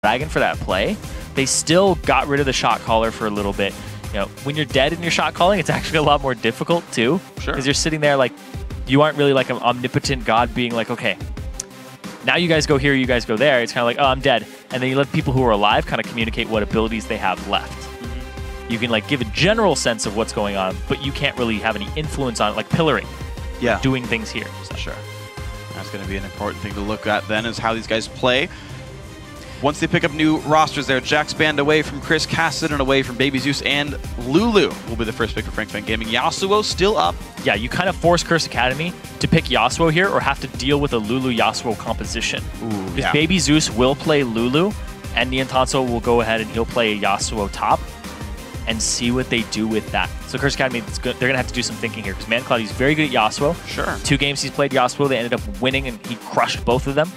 Dragon for that play, they still got rid of the shot caller for a little bit. You know, when you're dead in your shot calling, it's actually a lot more difficult too. Sure. Because you're sitting there like, you aren't really like an omnipotent god being like, okay, now you guys go here, you guys go there. It's kind of like, oh, I'm dead. And then you let people who are alive kind of communicate what abilities they have left. Mm-hmm. You can like give a general sense of what's going on, but you can't really have any influence on it, like pillaring. Yeah. Doing things here. So. Sure. That's going to be an important thing to look at then, is how these guys play. Once they pick up new rosters there, Jack's banned away from Chris Cassidy and away from Baby Zeus, and Lulu will be the first pick for Frank Fang Gaming. Yasuo still up. Yeah, you kind of force Curse Academy to pick Yasuo here or have to deal with a Lulu-Yasuo composition. Because Baby Zeus will play Lulu, and Niantanso will go ahead and he'll play a Yasuo top and see what they do with that. So Curse Academy, they're going to have to do some thinking here, because ManCloud, he's very good at Yasuo. Sure. 2 games he's played Yasuo, they ended up winning, and he crushed both of them.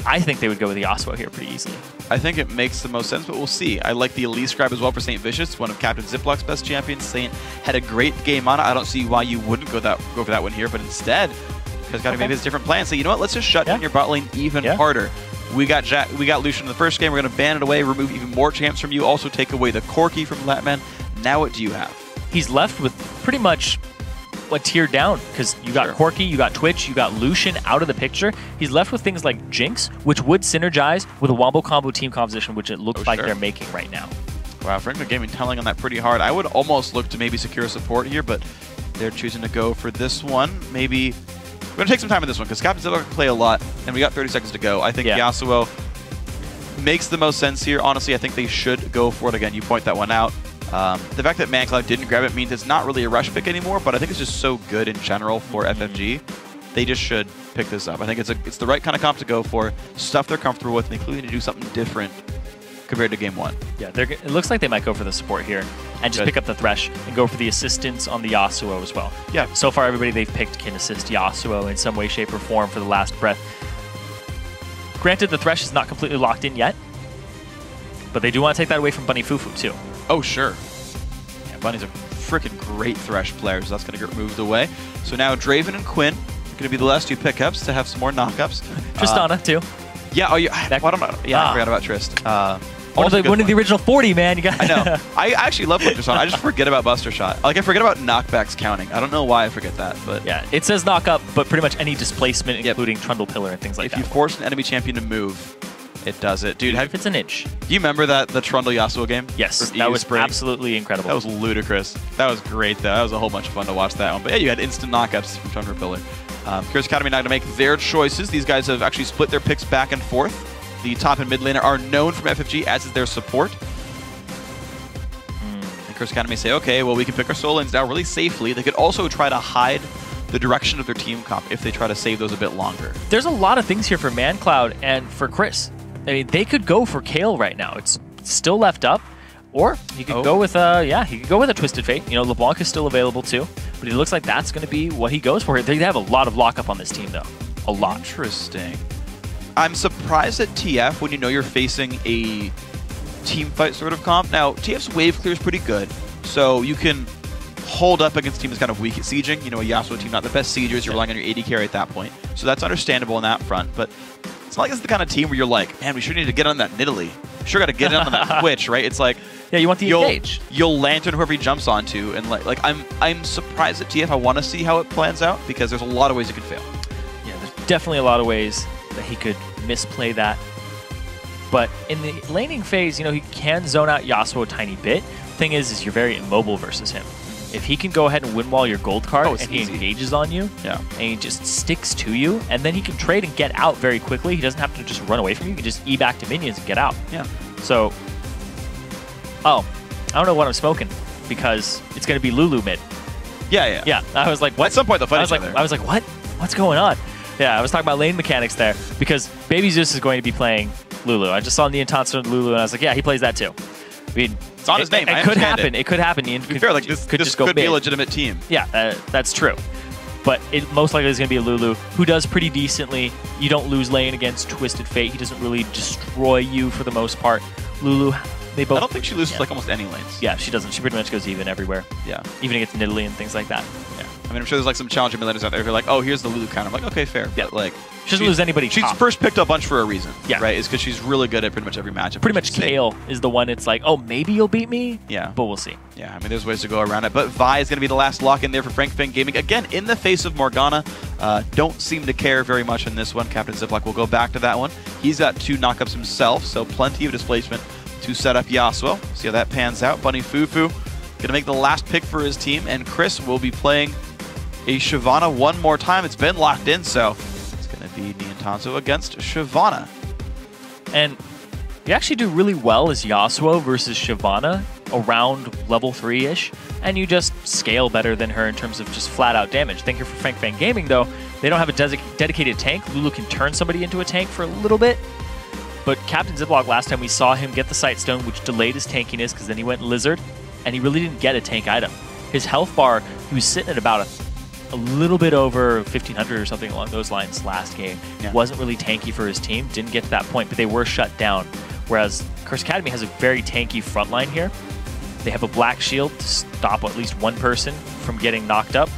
I think they would go with the Yasuo here pretty easily. I think it makes the most sense, but we'll see. I like the Elise Scribe as well for St. Vicious, one of Captain Ziplock's best champions. Saint had a great game on it. I don't see why you wouldn't go for that one here, but instead, because got to maybe his different plan. So you know what? Let's just shut down your bot lane even harder. We got Lucian in the first game. We're going to ban it away, remove even more champs from you, also take away the Corki from Latman. Now what do you have? He's left with pretty much a tier down, because you got Corki, you got Twitch, you got Lucian out of the picture. He's left with things like Jinx, which would synergize with a Wombo Combo team composition, which it looks like they're making right now. Wow, Franklin Gaming telling on that pretty hard. I would almost look to maybe secure support here, but they're choosing to go for this one. Maybe we're going to take some time on this one, because Captain Zilla can play a lot, and we got 30 seconds to go. I think Yasuo makes the most sense here. Honestly, I think they should go for it. Again, you point that one out. The fact that ManCloud didn't grab it means it's not really a rush pick anymore, but I think it's just so good in general for FFG. They just should pick this up. I think it's the right kind of comp to go for, stuff they're comfortable with, and including to do something different compared to game 1. Yeah, it looks like they might go for the support here and just pick up the Thresh and go for the assistance on the Yasuo as well. Yeah. So far, everybody they've picked can assist Yasuo in some way, shape, or form for the last breath. Granted, the Thresh is not completely locked in yet, but they do want to take that away from Bunny Fufu too. Oh, sure. Yeah, Bunny's a freaking great Thresh player, so that's going to get moved away. So now Draven and Quinn are going to be the last 2 pickups to have some more knockups. Tristana, too. Yeah, I forgot about Trist. One of the original 40, man. You got. I know. I actually love Tristana. I just forget about Buster Shot. Like, I forget about knockbacks counting. I don't know why I forget that, but yeah, it says knock up, but pretty much any displacement, including Trundle Pillar and things like that. If you force an enemy champion to move, it does it. Dude, if it's an inch. Do you remember the Trundle Yasuo game? Yes, that was absolutely incredible. That was ludicrous. That was great, though. That was a whole bunch of fun to watch that one. But yeah, you had instant knockups from Trundle Pillar. Curse Academy now going to make their choices. These guys have actually split their picks back and forth. The top and mid laner are known from FFG, as is their support. And Curse Academy say, okay, well, we can pick our soul lanes now really safely. They could also try to hide the direction of their team comp if they try to save those a bit longer. There's a lot of things here for ManCloud and for Chris. I mean, they could go for Kale right now. It's still left up. Or he could go with he could go with a Twisted Fate. You know, LeBlanc is still available too. But it looks like that's going to be what he goes for. They have a lot of lockup on this team, though. A lot. Interesting. I'm surprised at TF when you know you're facing a team fight sort of comp. Now, TF's wave clear is pretty good, so you can hold up against teams kind of weak at sieging. You know, a Yasuo team, not the best siegers. You're relying on your AD carry at that point. So that's understandable on that front. But it's not like it's the kind of team where you're like, man, we sure need to get on that Nidalee. Sure got to get in on that Twitch, right? It's like, yeah, you want the engage. You'll lantern whoever he jumps onto, and like I'm surprised at TF. I want to see how it plans out, because there's a lot of ways it could fail. Yeah, there's definitely a lot of ways that he could misplay that. But in the laning phase, you know, he can zone out Yasuo a tiny bit. Thing is you're very immobile versus him. If he can go ahead and win wall your gold card and he engages on you, and he just sticks to you, and then he can trade and get out very quickly. He doesn't have to just run away from you. He can just E back to minions and get out. Yeah. So, I don't know what I'm smoking, because it's going to be Lulu mid. Yeah. Yeah. I was like, what? At some point they'll fight each other. I was like, what? What's going on? Yeah, I was talking about lane mechanics there, because Baby Zeus is going to be playing Lulu. I just saw Niantanso and Lulu, and I was like, yeah, he plays that too. I mean, it's on his name. It could happen. It could happen. To be fair, like this could be a legitimate team. Yeah, that's true. But it most likely is going to be a Lulu who does pretty decently. You don't lose lane against Twisted Fate. He doesn't really destroy you for the most part. Lulu, they both. I don't think she loses like almost any lanes. Yeah, she doesn't. She pretty much goes even everywhere. Yeah. Even against Nidalee and things like that. Yeah. I mean, I'm sure there's like some challenger millennials out there who are like, oh, here's the Lulu counter. I'm like, okay, fair. Yeah. But like, she doesn't lose anybody. She's top. first picked a bunch for a reason. Yeah. Right? It's because she's really good at pretty much every matchup. Pretty much Kale is the one it's like, oh, maybe you'll beat me. Yeah. But we'll see. Yeah, I mean, there's ways to go around it. But Vi is going to be the last lock in there for Fang Gaming. Again, in the face of Morgana. Don't seem to care very much in this one. Captain Ziploc will go back to that one. He's got 2 knockups himself, so plenty of displacement to set up Yasuo. See how that pans out. Bunny Fufu going to make the last pick for his team, and Chris will be playing a Shyvana one more time. It's been locked in, so it's going to be Niantanzo against Shyvana. And you actually do really well as Yasuo versus Shyvana around level 3-ish, and you just scale better than her in terms of just flat-out damage. Thank you for Fang Gaming, though. They don't have a dedicated tank. Lulu can turn somebody into a tank for a little bit, but Captain Ziploc, last time we saw him get the Sightstone, which delayed his tankiness because then he went Lizard, and he really didn't get a tank item. His health bar, he was sitting at about a little bit over 1,500 or something along those lines last game. Yeah. Wasn't really tanky for his team, didn't get to that point, but they were shut down. Whereas Curse Academy has a very tanky front line here. They have a black shield to stop at least one person from getting knocked up.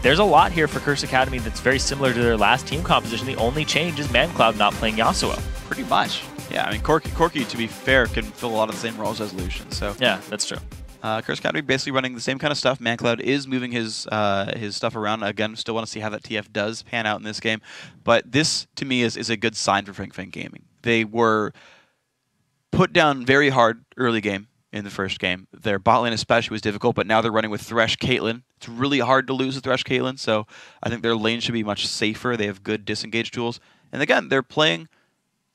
There's a lot here for Curse Academy that's very similar to their last team composition. The only change is ManCloud not playing Yasuo. Pretty much. Yeah, I mean, Corky, to be fair, can fill a lot of the same roles as Lucian. So yeah, that's true. Curse Academy basically running the same kind of stuff. ManCloud is moving his stuff around. Again, still want to see how that TF does pan out in this game. But this, to me, is a good sign for Fang Gaming. They were put down very hard early game in the first game. Their bot lane especially was difficult, but now they're running with Thresh Caitlyn. It's really hard to lose with Thresh Caitlyn, so I think their lane should be much safer. They have good disengage tools. And again, they're playing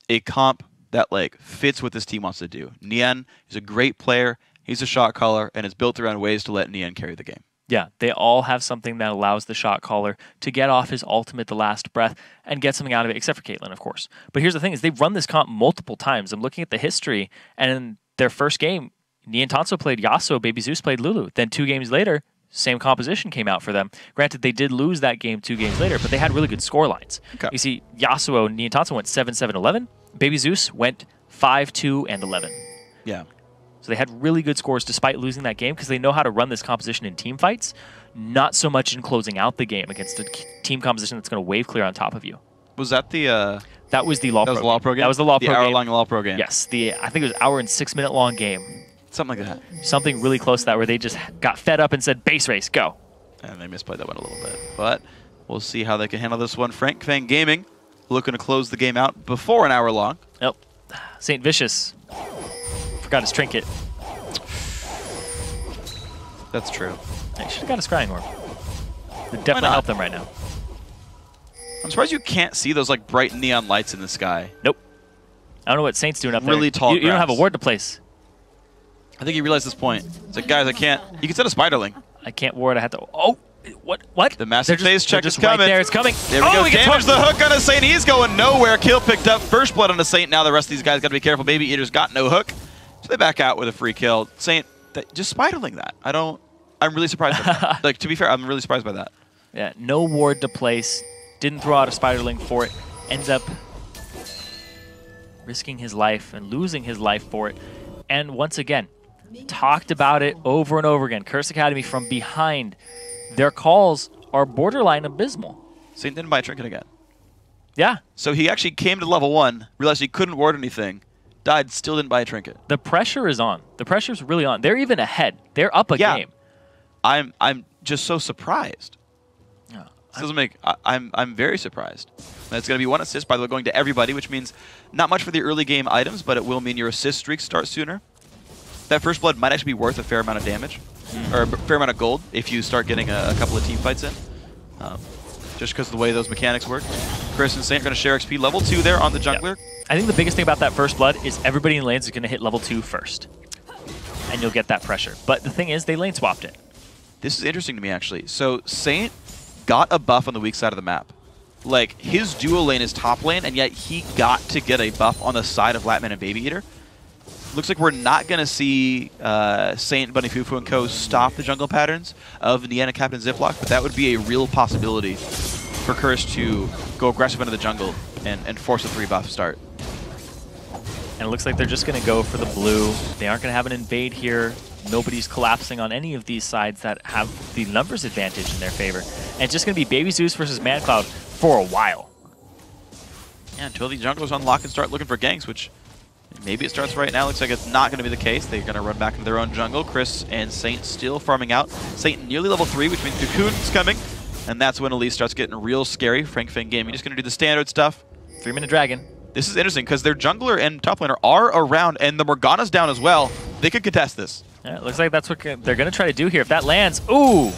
a comp that like fits what this team wants to do. Nian is a great player. He's a shot caller, and it's built around ways to let Nian carry the game. Yeah, they all have something that allows the shot caller to get off his ultimate, the last breath, and get something out of it, except for Caitlyn, of course. But here's the thing, is they've run this comp multiple times. I'm looking at the history, and in their first game, Niantanzo played Yasuo, Baby Zeus played Lulu. Then 2 games later, same composition came out for them. Granted, they did lose that game 2 games later, but they had really good score lines. Okay. You see, Yasuo, Niantanzo went 7-7-11. Baby Zeus went 5-2 and 11. Yeah. So they had really good scores despite losing that game because they know how to run this composition in team fights, not so much in closing out the game against a team composition that's going to wave clear on top of you. Was that the... That was the LoL Pro. That was the LoL Pro game? That was the LoL Pro game. The hour-long LoL Pro game. Yes. I think it was hour and 6-minute long game. Something like that. Something really close to that where they just got fed up and said, base race, go. And they misplayed that one a little bit. But we'll see how they can handle this one. Fang Gaming looking to close the game out before an hour long. Nope. St. Vicious forgot his trinket. That's true. He should have got a scrying orb. Would definitely help them right now. I'm surprised you can't see those like bright neon lights in the sky. Nope. I don't know what Saint's doing up there. Really tall You don't have a ward to place. I think he realized this point. It's like, guys, I can't. You can set a spiderling. I can't ward. I have to. Oh, what? The massive phase check is right coming. there. It's coming. There we go. We Damage the hook on a Saint. He's going nowhere. Kill picked up. First blood on a Saint. Now the rest of these guys got to be careful. Baby Eater's got no hook, so they back out with a free kill. Saint, just spiderling that. I'm really surprised by that. Like, to be fair, I'm really surprised by that. Yeah, no ward to place. Didn't throw out a spiderling for it. Ends up risking his life and losing his life for it. And once again, talked about it over and over again. Curse Academy from behind. Their calls are borderline abysmal. Saint didn't buy a trinket again. Yeah. So he actually came to level 1, realized he couldn't ward anything, died, still didn't buy a trinket. The pressure is on. The pressure's really on. They're even ahead. They're up a game. I'm just so surprised. Yeah. This doesn't make... I'm very surprised. And it's going to be 1 assist, by the way, going to everybody, which means not much for the early game items, but it will mean your assist streaks start sooner. That first blood might actually be worth a fair amount of damage, or a fair amount of gold if you start getting a couple of team fights in, just because of the way those mechanics work. Chris and Saint are going to share XP level 2 there on the jungler. Yeah. I think the biggest thing about that first blood is everybody in lanes is going to hit level 2 first, and you'll get that pressure. But the thing is, they lane swapped it. This is interesting to me, actually. So Saint got a buff on the weak side of the map. Like, his duo lane is top lane, and yet he got to get a buff on the side of Latman and Baby Eater. Looks like we're not going to see Saint, Bunny Fufu, and co. stop the jungle patterns of Nian and Captain Ziploc, but that would be a real possibility for Curse to go aggressive into the jungle and force a 3-buff start. And it looks like they're just going to go for the blue. They aren't going to have an invade here. Nobody's collapsing on any of these sides that have the numbers advantage in their favor. And it's just going to be Baby Zeus versus ManCloud for a while. Yeah, until the junglers unlock and start looking for ganks, which maybe it starts right now. Looks like it's not going to be the case. They're going to run back into their own jungle. Chris and Saint still farming out. Saint nearly level 3, which means Cocoon's coming. And that's when Elise starts getting real scary. Fang Gaming just going to do the standard stuff. 3-minute dragon. This is interesting because their jungler and top laner are around, and the Morgana's down as well. They could contest this. Yeah, it looks like that's what they're going to try to do here. If that lands, ooh!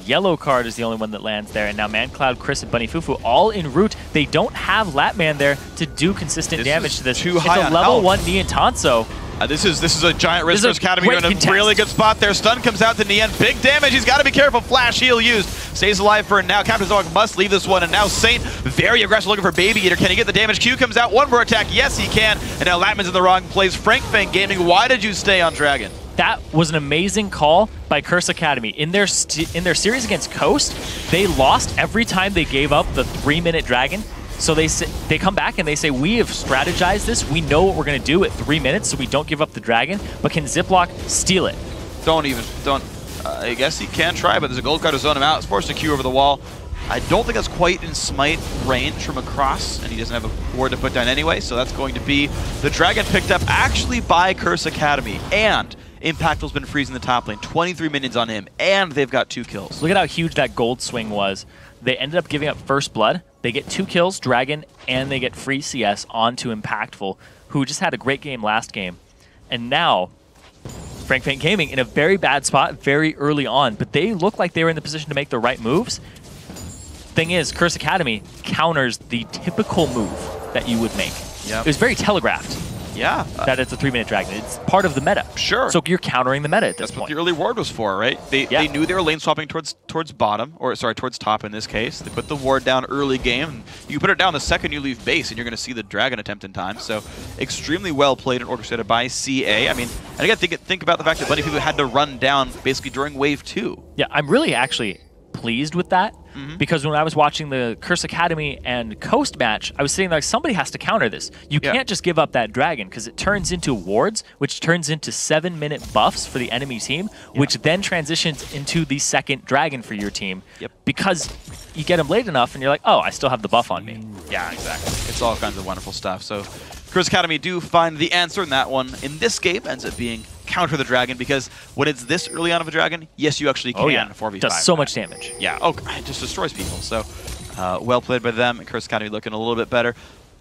Yellow card is the only one that lands there, and now ManCloud, Chris, and Bunny Fufu all en route. They don't have Latman there to do consistent damage to this. Too it's high a level health. 1 Nien Tanso. This is a giant risk for his Academy. You're in a contest. really good spot there. Stun comes out to Nien. Big damage. He's got to be careful. Flash heal used. Stays alive for now. Captain Zog must leave this one. And now Saint, very aggressive looking for Baby Eater. Can he get the damage? Q comes out. One more attack. Yes, he can. And now Latman's in the wrong place. Fang Gaming, why did you stay on Dragon? That was an amazing call by Curse Academy. In their series against Coast, they lost every time they gave up the 3-minute dragon. So they come back and they say, we have strategized this. We know what we're going to do at 3 minutes, so we don't give up the dragon. But can Ziploc steal it? Don't. I guess he can try, but there's a gold card to zone him out. It's forced to Q over the wall. I don't think that's quite in Smite range from across, and he doesn't have a ward to put down anyway, so that's going to be the dragon picked up actually by Curse Academy. And Impactful's been freezing the top lane. 23 minions on him, and they've got 2 kills. Look at how huge that gold swing was. They ended up giving up first blood. They get 2 kills, Dragon, and they get free CS onto Impactful, who just had a great game last game. And now, Fang Gaming in a very bad spot very early on, but they look like they were in the position to make the right moves. Thing is, Curse Academy counters the typical move that you would make. Yep. It was very telegraphed. Yeah. That it's a 3-minute dragon. It's part of the meta. Sure. So you're countering the meta at this That's point. what the early ward was for, right? They knew they were lane swapping towards bottom, or sorry, towards top in this case. They put the ward down early game. And you put it down the second you leave base, and you're going to see the dragon attempt in time. So extremely well played and orchestrated by CA. I mean, and again, think about the fact that Bunny People had to run down basically during wave 2. Yeah, I'm really actually pleased with that. Because when I was watching the Curse Academy and Coast match, I was sitting there like, somebody has to counter this. You can't just give up that dragon, because it turns into wards, which turns into 7-minute buffs for the enemy team, which then transitions into the second dragon for your team. Because you get them late enough, and you're like, oh, I still have the buff on me. Yeah, exactly. It's all kinds of wonderful stuff. So Curse Academy do find the answer, and that one in this game ends up being counter the dragon, because when it's this early on of a dragon, yes, you actually can 4v5. Does so much damage. Yeah, it just destroys people. So well played by them, and Curse Academy looking a little bit better.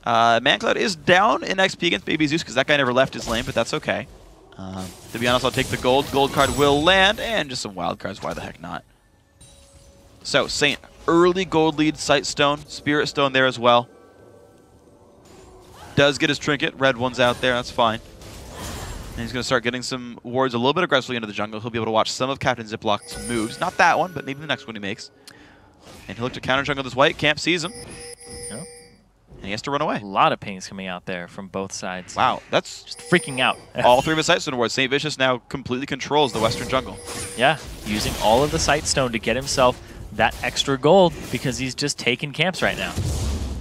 ManCloud is down in XP against Baby Zeus, because that guy never left his lane, but that's okay. To be honest, I'll take the gold. Gold card will land, and just some wild cards. Why the heck not? So, Saint, early gold lead, Sight Stone, Spirit Stone there as well. Does get his trinket. Red one's out there. That's fine. And he's going to start getting some wards a little bit aggressively into the jungle. He'll be able to watch some of Captain Ziploc's moves. Not that one, but maybe the next one he makes. And he'll look to counter jungle this white. Camp sees him. Yep. And he has to run away. A lot of pings coming out there from both sides. Wow, that's just freaking out. All 3 of his Sight Stone wards. St. Vicious now completely controls the western jungle. Yeah, using all of the Sight Stone to get himself that extra gold, because he's just taking camps right now.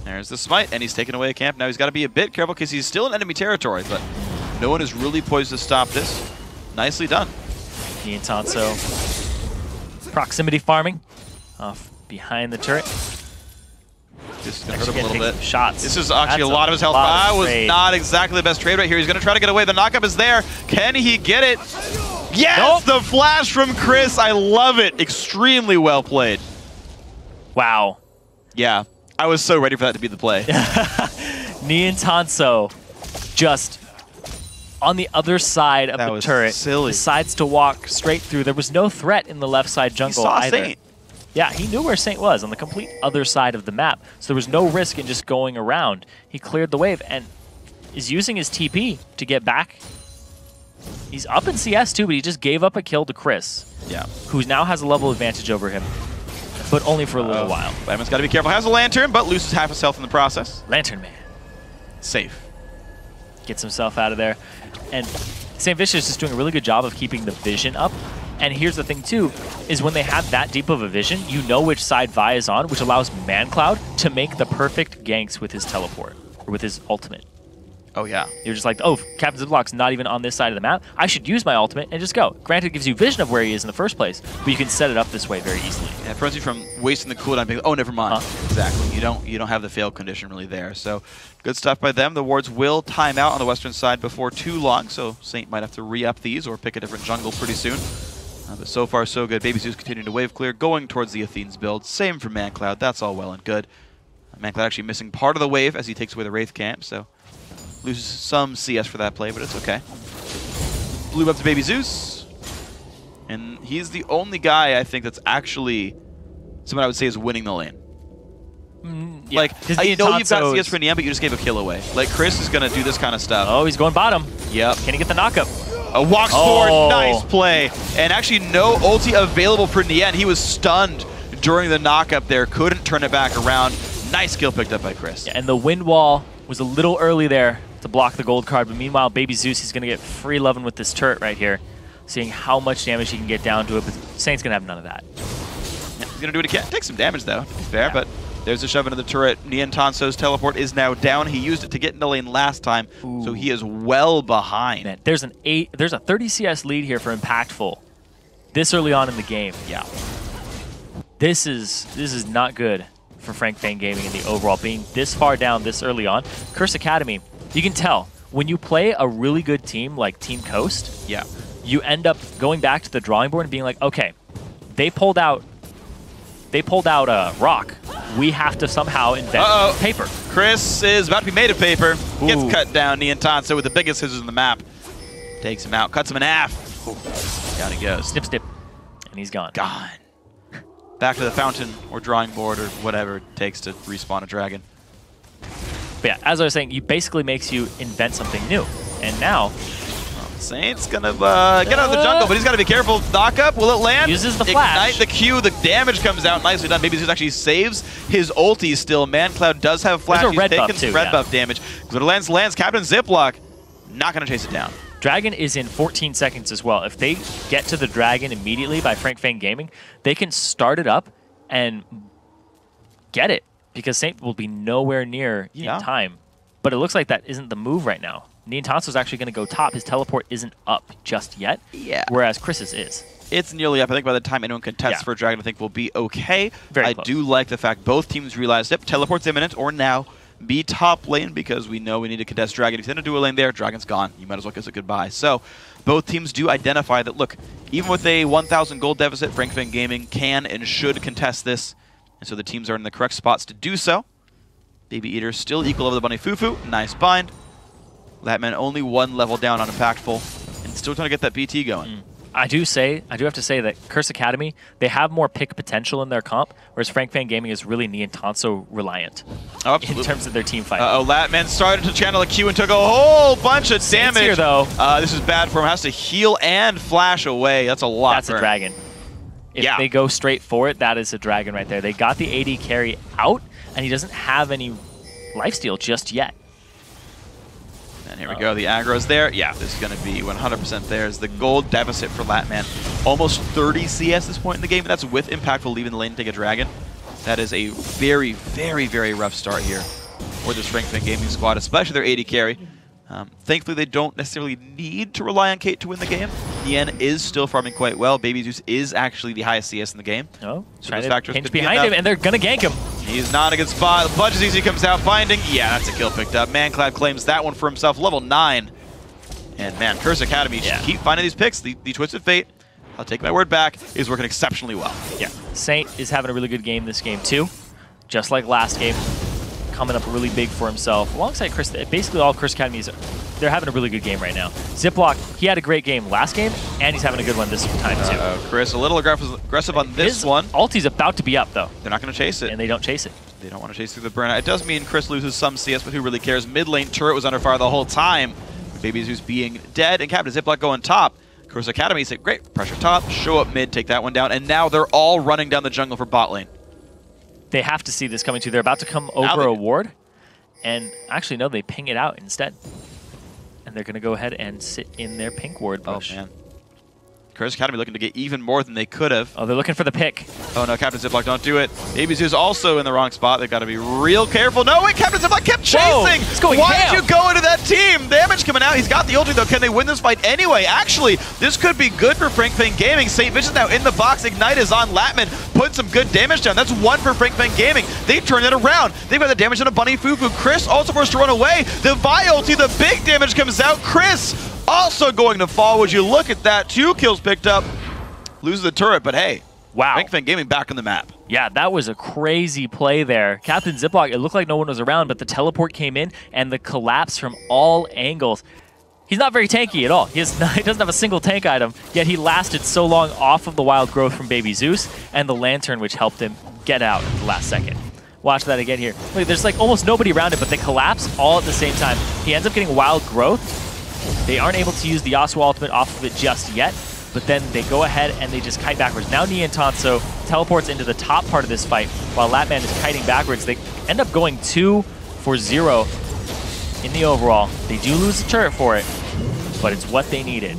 There's the smite, and he's taken away a camp. Now he's got to be a bit careful, because he's still in enemy territory, but no one is really poised to stop this. Nicely done. Nien Tanso proximity farming off behind the turret. This is going to hurt him a little bit. Shots. This is actually a lot of his health. That was not exactly the best trade right here. He's going to try to get away. The knockup is there. Can he get it? Yes! Nope. The flash from Chris. I love it. Extremely well played. Wow. Yeah. I was so ready for that to be the play. Nien Tanso just on the other side of the turret. Silly. Decides to walk straight through. There was no threat in the left side jungle either. Saint. Yeah, he knew where Saint was on the complete other side of the map, so there was no risk in just going around. He cleared the wave and is using his TP to get back. He's up in CS too, but he just gave up a kill to Chris, who now has a level advantage over him, but only for a little while. Batman's got to be careful. Has a lantern, but loses half his health in the process. Lantern Man. Safe. Gets himself out of there. And St. Vicious is doing a really good job of keeping the vision up. And here's the thing too, is when they have that deep of a vision, you know which side Vi is on, which allows ManCloud to make the perfect ganks with his teleport, or with his ultimate. Oh, yeah. You're just like, oh, Captain Ziplock's not even on this side of the map. I should use my ultimate and just go. Granted, it gives you vision of where he is in the first place, but you can set it up this way very easily. Yeah, it prevents you from wasting the cooldown. Being, oh, never mind. Exactly. You don't have the fail condition really there. So good stuff by them. The wards will time out on the western side before too long, so Saint might have to re-up these or pick a different jungle pretty soon. But so far, so good. Baby Zeus continuing to wave clear, going towards the Athene's build. Same for ManCloud. That's all well and good. ManCloud actually missing part of the wave as he takes away the Wraith camp, so loses some CS for that play, but it's okay. Blue up to Baby Zeus. And he's the only guy, I think, that's actually someone I would say is winning the lane. Yeah, like, I know you've got CS for Nian, but you just gave a kill away. Like, Chris is going to do this kind of stuff. Oh, he's going bottom. Yep. Can he get the knockup? A walks forward, nice play. And actually no ulti available for Nian. He was stunned during the knockup there. Couldn't turn it back around. Nice kill picked up by Chris. Yeah, and the wind wall was a little early there to block the gold card, but meanwhile, Baby Zeus is going to get free loving with this turret right here, seeing how much damage he can get down to it, but Saint's going to have none of that. Yeah, he's going to do what he can. Take some damage, though, to be fair, but there's a shove into the turret. Nian Tanso's teleport is now down. He used it to get in the lane last time, so he is well behind. Man, there's a 30 CS lead here for Impactful this early on in the game. Yeah. This is not good for Fang Gaming in the overall, being this far down this early on. Curse Academy, you can tell, when you play a really good team like Team Coast, yeah, you end up going back to the drawing board and being like, okay, they pulled out rock. We have to somehow invent paper. Chris is about to be made of paper. Gets cut down. Nian Tanso with the biggest scissors in the map. Takes him out, cuts him in half. Ooh. Down he goes. Snip, snip. And he's gone. Gone. Back to the fountain or drawing board or whatever it takes to respawn a dragon. But yeah, as I was saying, it basically makes you invent something new. And now, Saint's gonna get out of the jungle, but he's got to be careful. Knock up, will it land? Uses the flash. Ignite the Q, the damage comes out. Nicely done. Baby Zeus actually saves his ulti still. ManCloud does have flash. There's a he's red taking buff some too, red buff damage. But it lands. Captain Ziplock, not gonna chase it down. Dragon is in 14 seconds as well. If they get to the dragon immediately by Fang Gaming, they can start it up and get it, because Saint will be nowhere near in time. But it looks like that isn't the move right now. Nian Tanso's actually going to go top. His teleport isn't up just yet, whereas Chris's is. It's nearly up. I think by the time anyone contests for a dragon, I think we'll be okay. Very I close. do like the fact both teams realized, yep, teleport's imminent, or now be top lane, because we know we need to contest dragon. If you don't do a lane there, dragon's gone. You might as well kiss it goodbye. So both teams do identify that, look, even with a 1,000 gold deficit, Fang Gaming can and should contest this. And so the teams are in the correct spots to do so. Baby Eater still equal over the Bunny Fufu. Nice bind. Latman only one level down on Impactful, and still trying to get that BT going. I do have to say that Curse Academy, they have more pick potential in their comp, whereas Fang Gaming is really Nian Tanso reliant in terms of their team fight. Latman started to channel a Q and took a whole bunch of damage. Here, though. This is bad for him. Has to heal and flash away. That's a lot. That's a dragon. If they go straight for it, that is a dragon right there. They got the AD carry out, and he doesn't have any lifesteal just yet. And here we go. The aggro's there. Yeah, this is going to be 100% theirs. The gold deficit for Latman. Almost 30 CS at this point in the game. That's with Impactful leaving the lane to take a dragon. That is a very, very, very rough start here for this Fang Gaming squad, especially their AD carry. Thankfully, they don't necessarily need to rely on Kate to win the game. Nian is still farming quite well. Baby Zeus is actually the highest CS in the game. Oh, so those factors hinge behind him, and they're going to gank him. He's not a good spot. Budge as easy comes out finding. Yeah, that's a kill picked up. ManCloud claims that one for himself. Level 9. And man, Curse Academy just keep finding these picks. The Twisted Fate, I'll take my word back, is working exceptionally well. Yeah. Saint is having a really good game this game too. Just like last game. Coming up really big for himself. Alongside Chris, basically all Curse Academies, they're having a really good game right now. Ziplock, he had a great game last game, and he's having a good one this time too. Chris, a little aggressive on this one. Ulti's about to be up though. They're not going to chase it. And they don't chase it. They don't want to chase through the burnout. It does mean Chris loses some CS, but who really cares? Mid lane turret was under fire the whole time. Baby Zeus being dead, and Captain Ziplock going top. Curse Academy said, great, pressure top, show up mid, take that one down, and now they're all running down the jungle for bot lane. They have to see this coming too. They're about to come over a ward, and actually no, they ping it out instead. And they're going to go ahead and sit in their pink ward bush. Oh, man. Curse Academy looking to get even more than they could have. Oh, they're looking for the pick. Oh, no, Captain Ziplock, don't do it. Baby Zeus also in the wrong spot. They've got to be real careful. No, wait, Captain Ziplock kept chasing. Whoa, it's going Why ham. did you go into that team? now. He's got the ulti though. Can they win this fight anyway? Actually, this could be good for Fang Gaming. St. Vision's now in the box. Ignite is on Latman. Put some good damage down. That's one for Fang Gaming. They turn it around. They've got the damage on a Bunny Fufu. Chris also forced to run away. The Vi ulti, the big damage comes out. Chris also going to fall. Would you look at that? 2 kills picked up. Loses the turret, but hey. Wow. Fang Gaming back on the map. Yeah, that was a crazy play there. Captain Ziploc, it looked like no one was around, but the teleport came in and the collapse from all angles. He's not very tanky at all. He doesn't have a single tank item, yet he lasted so long off of the wild growth from Baby Zeus and the lantern, which helped him get out at the last second. Watch that again here. Look, there's like almost nobody around it, but they collapse all at the same time. He ends up getting wild growth. They aren't able to use the Yasuo ultimate off of it just yet, but then they go ahead and they just kite backwards. Now Niantanso teleports into the top part of this fight while Latman is kiting backwards. They end up going 2 for 0 in the overall. They do lose the turret for it, but it's what they needed.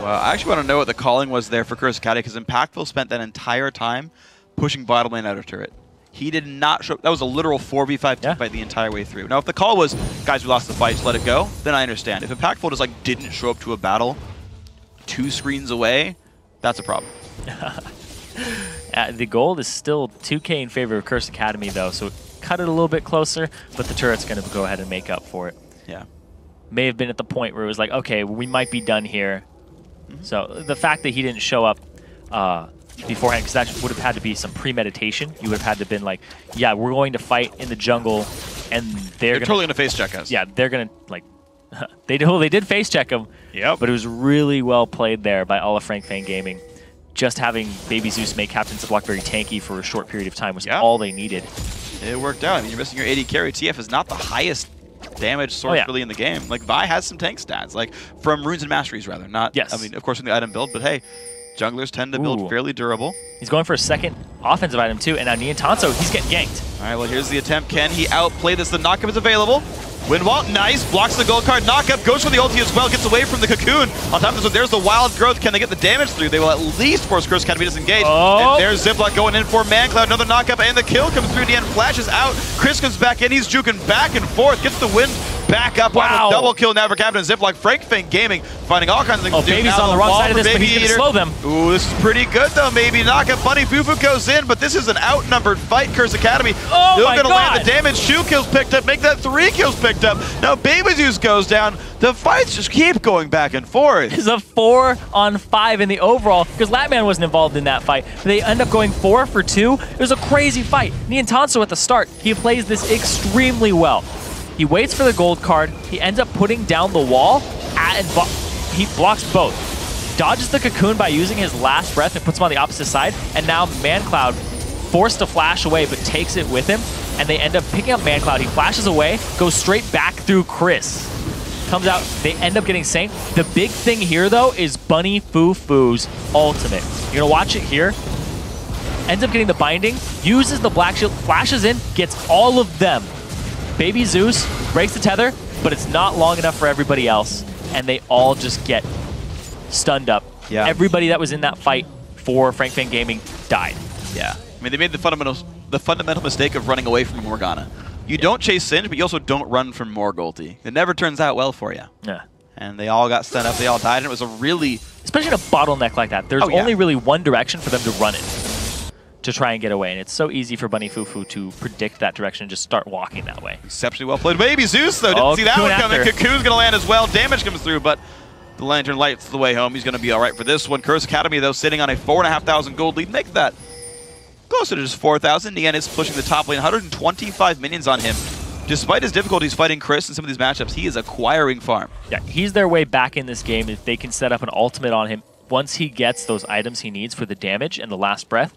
Well, I actually want to know what the calling was there for Kurosakade, because Impactful spent that entire time pushing bottom lane out of turret. He did not show. That was a literal 4v5 team fight the entire way through. Now, if the call was, guys, we lost the fight, just let it go, then I understand. If Impactful just like didn't show up to a battle 2 screens away, that's a problem. The gold is still 2K in favor of Curse Academy, though, so cut it a little bit closer, but the turret's going to go ahead and make up for it. Yeah. May have been at the point where it was like, okay, we might be done here. So the fact that he didn't show up beforehand, because that would have had to be some premeditation. You would have had to have been like, yeah, we're going to fight in the jungle, and they're totally going to face check us. Yeah, they're going to, like, they did face check him. Yep. But it was really well played there by all of Fang Gaming. Just having Baby Zeus make Captain Ziploc very tanky for a short period of time was all they needed. It worked out. I mean, you're missing your AD carry. TF is not the highest damage source really in the game. Like, Vi has some tank stats, like from Runes and Masteries rather. Not, I mean, of course, in the item build, but hey, junglers tend to build fairly durable. He's going for a second offensive item too, and now Niantanso, he's getting ganked. All right, well, here's the attempt. Can he outplay this? The knockup is available. Windwall, nice, blocks the gold card, knockup, goes for the ulti as well, gets away from the cocoon. On top of this one, there's the wild growth. Can they get the damage through? They will at least force Curse Academy to disengage. And there's Ziploc going in for ManCloud, another knockup, and the kill comes through. DN flashes out. Chris comes back in, he's juking back and forth, gets the wind back up. Wow. Double kill now for Captain Ziploc. Fang Gaming finding all kinds of things to do. Baby's on the wrong side of this, but he's going to slow them. Ooh, this is pretty good though, maybe. Knockup, Bunny Fufu goes in, but this is an outnumbered fight, Curse Academy. Still going to land the damage. 2 kills picked up, make that 3 kills picked up. Now Baby Zeus goes down. The fights just keep going back and forth. It's a 4-on-5 in the overall, because Latman wasn't involved in that fight. They end up going 4 for 2. It was a crazy fight. Niantanso at the start, he plays this extremely well. He waits for the gold card. He ends up putting down the wall, and he blocks both. Dodges the cocoon by using his last breath and puts him on the opposite side, and now ManCloud forced to flash away, but takes it with him, and they end up picking up ManCloud. He flashes away, goes straight back through Chris. Comes out, they end up getting Saint. The big thing here, though, is Bunny Fufu's ultimate. You're gonna watch it here. Ends up getting the binding, uses the black shield, flashes in, gets all of them. Baby Zeus breaks the tether, but it's not long enough for everybody else, and they all just get stunned up. Yeah. Everybody that was in that fight for Fang Gaming died. Yeah. I mean, they made the fundamental mistake of running away from Morgana. You don't chase Singe, but you also don't run from Morgulti. It never turns out well for you. Yeah. And they all got stunned up. They all died, and it was a really... Especially in a bottleneck like that, there's only really one direction for them to run it, to try and get away. And it's so easy for Bunny Fufu to predict that direction and just start walking that way. Exceptionally well played. Baby Zeus, though, didn't see that one coming. Cocoon's going to land as well. Damage comes through, but the Lantern lights the way home. He's going to be all right for this one. Curse Academy, though, sitting on a 4,500 gold lead. Make that closer to just 4,000. Nian is pushing the top lane. 125 minions on him. Despite his difficulties fighting Chris in some of these matchups, he is acquiring farm. Yeah, he's their way back in this game if they can set up an ultimate on him. Once he gets those items he needs for the damage and the last breath,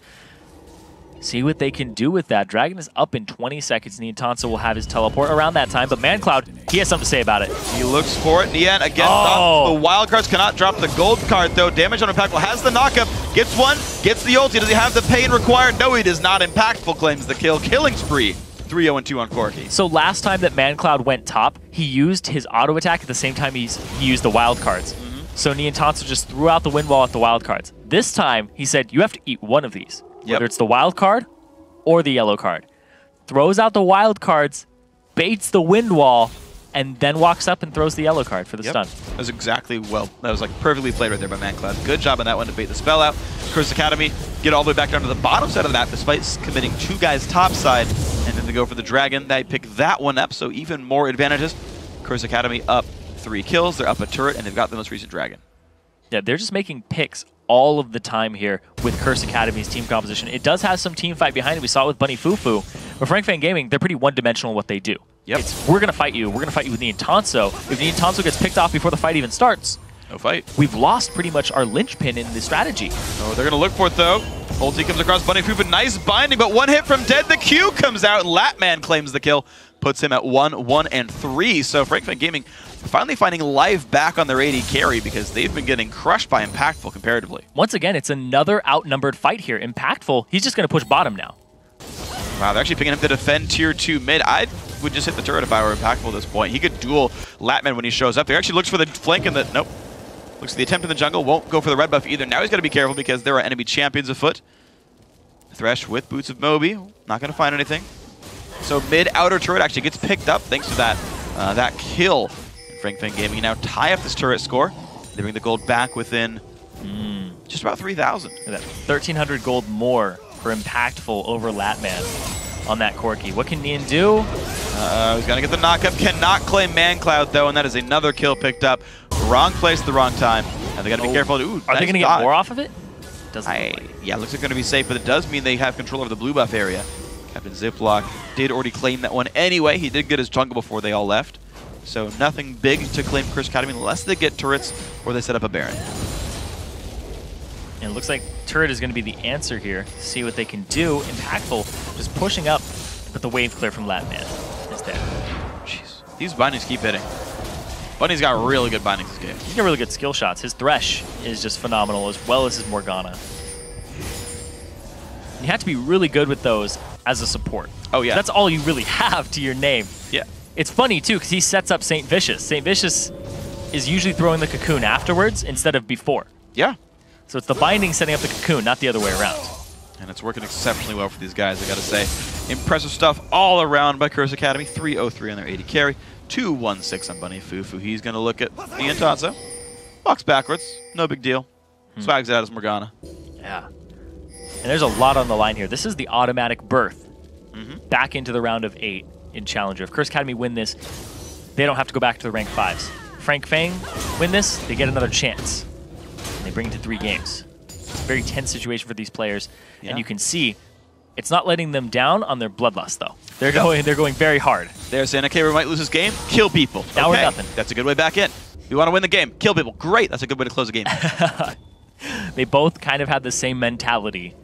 see what they can do with that. Dragon is up in 20 seconds. Niantanso will have his teleport around that time, but ManCloud, he has something to say about it. He looks for it. Nian again, the wild cards cannot drop the gold card, though. Damage on Impactful has the knockup, gets one, gets the ulti. Does he have the pain required? No, he does not. Impactful claims the kill. Killing spree. 3-0-2 on Corki. So last time that ManCloud went top, he used his auto attack at the same time he used the wild cards. So Niantanso just threw out the wind wall at the wild cards. This time, he said, you have to eat one of these. Whether it's the wild card or the yellow card. Throws out the wild cards, baits the wind wall, and then walks up and throws the yellow card for the stun. That was exactly, well, that was like perfectly played right there by ManCloud. Good job on that one to bait the spell out. Curse Academy get all the way back down to the bottom side of the map despite committing 2 guys top side, and then they go for the dragon. They pick that one up, so even more advantages. Curse Academy up 3 kills, they're up a turret, and they've got the most recent dragon. Yeah, they're just making picks all of the time here with Curse Academy's team composition. It does have some team fight behind it. We saw it with Bunny Fufu. But Fang Gaming, they're pretty one-dimensional what they do. Yep. It's, we're going to fight you. We're going to fight you with Niantanso. If Niantanso gets picked off before the fight even starts, no fight. We've lost pretty much our linchpin in the strategy. Oh, they're going to look for it, though. Ulti comes across Bunny Fufu. Nice binding, but one hit from Dead. The Q comes out, and Latman claims the kill. Puts him at 1, 1, and 3. So Fang Gaming finally finding life back on their AD carry because they've been getting crushed by Impactful comparatively. Once again, it's another outnumbered fight here. Impactful, he's just going to push bottom now. Wow, they're actually picking him to defend tier 2 mid. I would just hit the turret if I were Impactful at this point. He could duel Latman when he shows up. He actually looks for the flank in the... Nope. Looks for the attempt in the jungle. Won't go for the red buff either. Now he's got to be careful because there are enemy champions afoot. Thresh with Boots of Moby. Not going to find anything. So mid outer turret actually gets picked up thanks to that kill. And Fang Gaming now tie up this turret score. They bring the gold back within just about 3,000. 1,300 gold more for Impactful over Latman on that Corki. What can Nian do? He's going to get the knockup. Cannot claim ManCloud, though, and that is another kill picked up. Wrong place at the wrong time. And they got to be careful. Ooh, are they going to get more off of it? Yeah, looks like they're going to be safe, but it does mean they have control over the blue buff area. Captain Ziploc did already claim that one anyway. He did get his jungle before they all left. So nothing big to claim Curse Academy unless they get turrets or they set up a Baron. And it looks like turret is going to be the answer here. See what they can do. Impactful just pushing up, but the wave clear from Latman is dead. Jeez. These bindings keep hitting. Bunny's got really good bindings this game. He's got really good skill shots. His Thresh is just phenomenal, as well as his Morgana. You have to be really good with those as a support. Oh, yeah. That's all you really have to your name. Yeah. It's funny, too, because he sets up St. Vicious. St. Vicious is usually throwing the cocoon afterwards instead of before. Yeah. So it's the binding setting up the cocoon, not the other way around. And it's working exceptionally well for these guys, I gotta say. Impressive stuff all around by Curse Academy. 303 on their AD carry. 216 on Bunny Fufu. He's gonna look at Niantanso. Walks backwards. No big deal. Swags out as Morgana. Yeah. And there's a lot on the line here. This is the automatic berth back into the round of 8 in Challenger. If Curse Academy win this, they don't have to go back to the rank 5s. Fang win this, they get another chance. And they bring it to 3 games. It's a very tense situation for these players. Yeah. And you can see it's not letting them down on their bloodlust, though. They're going very hard. They're saying, okay, we might lose this game. Kill people. Now we're nothing. That's a good way back in. We want to win the game. Kill people. Great. That's a good way to close the game. They both kind of have the same mentality.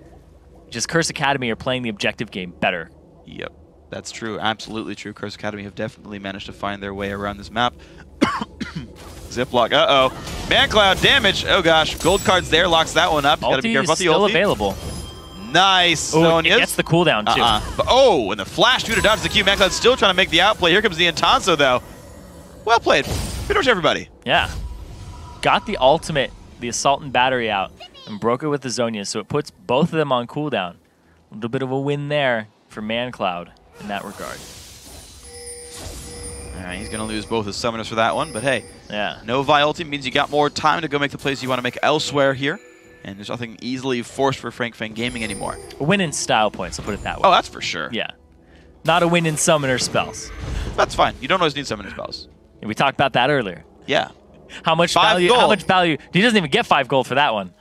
Just Curse Academy are playing the objective game better. Yep. That's true. Absolutely true. Curse Academy have definitely managed to find their way around this map. Ziploc. Uh-oh. ManCloud damage. Oh, gosh. Gold cards there. Locks that one up. Gotta be careful about the ulti. Still available. Nice. Oh, it gets the cooldown, too. But, oh, and the flash due to dodge the Q. ManCloud's still trying to make the outplay. Here comes the Niantanso, though. Well played. Pretty much everybody. Yeah. Got the ultimate, the Assault and Battery out, and broke it with the Zhonya, so it puts both of them on cooldown. A little bit of a win there for ManCloud in that regard. All right, he's going to lose both his summoners for that one, but hey. Yeah. No Vi ulti means you got more time to go make the plays you want to make elsewhere here. And there's nothing easily forced for Fang Gaming anymore. A win in style points, I'll put it that way. Oh, that's for sure. Yeah. Not a win in summoner spells. That's fine. You don't always need summoner spells. And we talked about that earlier. Yeah. How much value? How much value? He doesn't even get 5 gold for that one.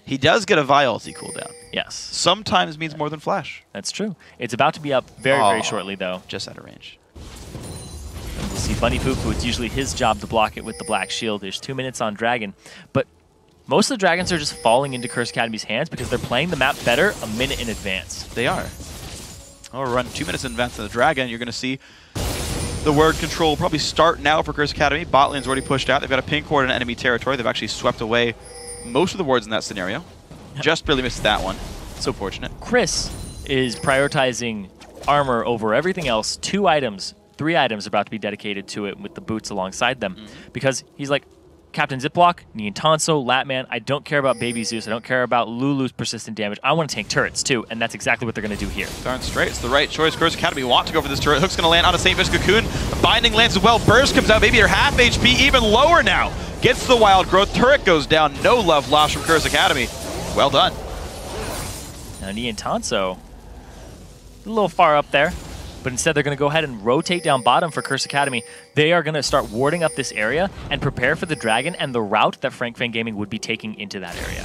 He does get a Vi ulti cooldown. Yes. Sometimes means more than flash. That's true. It's about to be up very, very shortly, though. Just out of range. And we'll see Bunny Fufu. It's usually his job to block it with the Black Shield. There's 2 minutes on Dragon. But most of the Dragons are just falling into Curse Academy's hands because they're playing the map better a minute in advance. They are. I'll run 2 minutes in advance of the Dragon. You're going to see the word control will probably start now for Curse Academy. Bot lane's already pushed out. They've got a pink ward in enemy territory. They've actually swept away most of the wards in that scenario. Just barely missed that one. So fortunate. Chris is prioritizing armor over everything else. 2 items, 3 items are about to be dedicated to it with the boots alongside them. Because he's like, Captain Ziploc, Niantanso, Latman, I don't care about Baby Zeus, I don't care about Lulu's persistent damage, I want to tank turrets too, and that's exactly what they're going to do here. Darn straight, it's the right choice. Curse Academy want to go for this turret. Hook's going to land on a St. Vicious Cocoon. Binding lands as well. Burst comes out. Maybe you're half HP, even lower now. Gets the wild growth. Turret goes down. No love lost from Curse Academy. Well done. Now Niantanso, a little far up there, but instead they're going to go ahead and rotate down bottom for Curse Academy. They are going to start warding up this area and prepare for the dragon and the route that Fang Gaming would be taking into that area.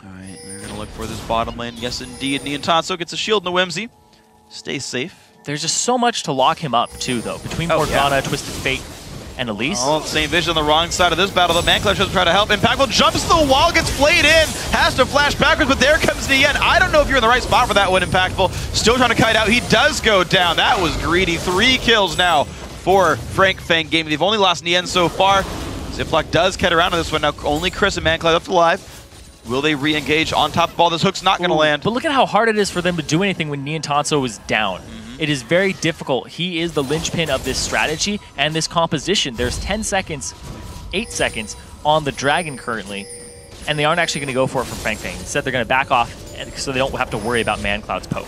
All right, they're going to look for this bottom lane. Yes, indeed. Niantanso gets a shield and a Whimsy. Stay safe. There's just so much to lock him up, too, though. Between Morgana, Twisted Fate, and Elise. Oh, same vision on the wrong side of this battle. The Manclash doesn't try to help. Impactful jumps to the wall, gets flayed in, has to flash backwards, but there comes Nien. I don't know if you're in the right spot for that one, Impactful. Still trying to kite out. He does go down. That was greedy. 3 kills now for Fang Gaming. They've only lost Nien so far. Ziploc does kite around on this one. Now only Chris and Manclash left alive. Will they re-engage on top of all? This hook's not going to land. But look at how hard it is for them to do anything when Niantanso is down. It is very difficult. He is the linchpin of this strategy and this composition. There's 10 seconds, 8 seconds on the dragon currently, and they aren't actually going to go for it from Fang. Instead, they're going to back off so they don't have to worry about Mancloud's poke.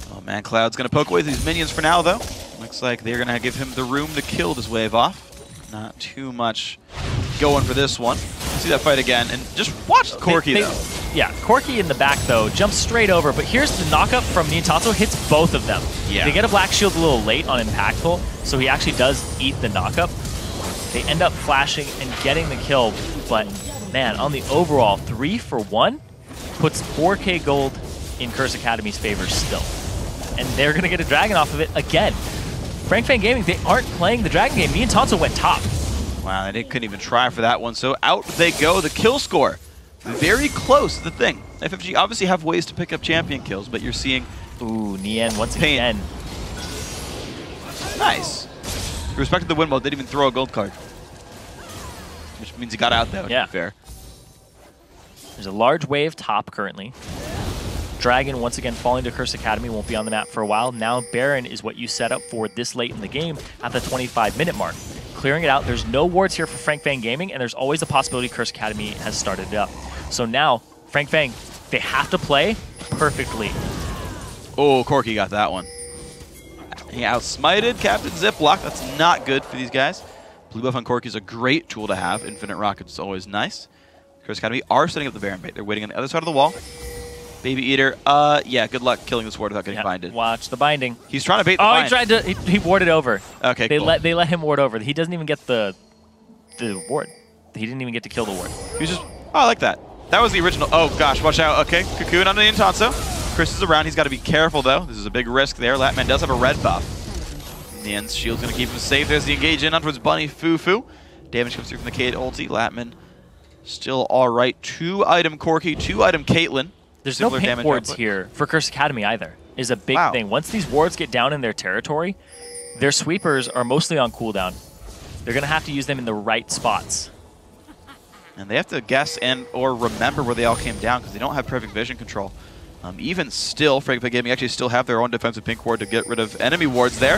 Well, Mancloud's going to poke away these minions for now, though. Looks like they're going to give him the room to kill this wave off. Not too much going for this one. See that fight again, and just watch Corki, though. Yeah, Corki in the back, though, jumps straight over, but here's the knockup from Niantanso, hits both of them. Yeah. They get a Black Shield a little late on Impactful, so he actually does eat the knockup. They end up flashing and getting the kill, but man, on the overall, 3 for 1 puts 4K gold in Curse Academy's favor still. And they're going to get a dragon off of it again. Fang Gaming, they aren't playing the dragon game. Niantanso went top. Wow, they couldn't even try for that one, so out they go. The kill score, very close to the thing. FFG obviously have ways to pick up champion kills, but you're seeing... Ooh, Nien once Pain. again. Nice. Respect to the win mode, didn't even throw a gold card. Which means he got out, though, to be fair. There's a large wave top currently. Dragon once again falling to Curse Academy, won't be on the map for a while. Now Baron is what you set up for this late in the game at the 25-minute mark. Clearing it out, there's no wards here for Fang Gaming, and there's always a possibility Curse Academy has started it up. So now, Fang, they have to play perfectly. Oh, Corki got that one. He outsmited Captain Ziploc. That's not good for these guys. Blue buff on Corki is a great tool to have. Infinite Rockets is always nice. Curse Academy are setting up the Baron bait. They're waiting on the other side of the wall. Baby Eater, yeah, good luck killing this ward without getting binded. Watch the binding. He's trying to bait the bind. He tried to, he warded over. Okay, they cool. They let him ward over. He doesn't even get the ward. He didn't even get to kill the ward. He was just, oh, I like that. That was the original. Oh gosh, watch out. Okay, Cocoon on the Niantanso. Chris is around. He's got to be careful though. This is a big risk there. Latman does have a red buff. Nian's shield's going to keep him safe. There's the engage in on towards Bunny Fufu. Damage comes through from the Cade ulti. Latman still all right. 2-item Corki, 2-item Caitlyn. There's no pink wards here for Curse Academy either, is a big thing. Once these wards get down in their territory, their sweepers are mostly on cooldown. They're going to have to use them in the right spots. And they have to guess and or remember where they all came down because they don't have perfect vision control. Even still, Fang Gaming actually still have their own defensive pink ward to get rid of enemy wards there.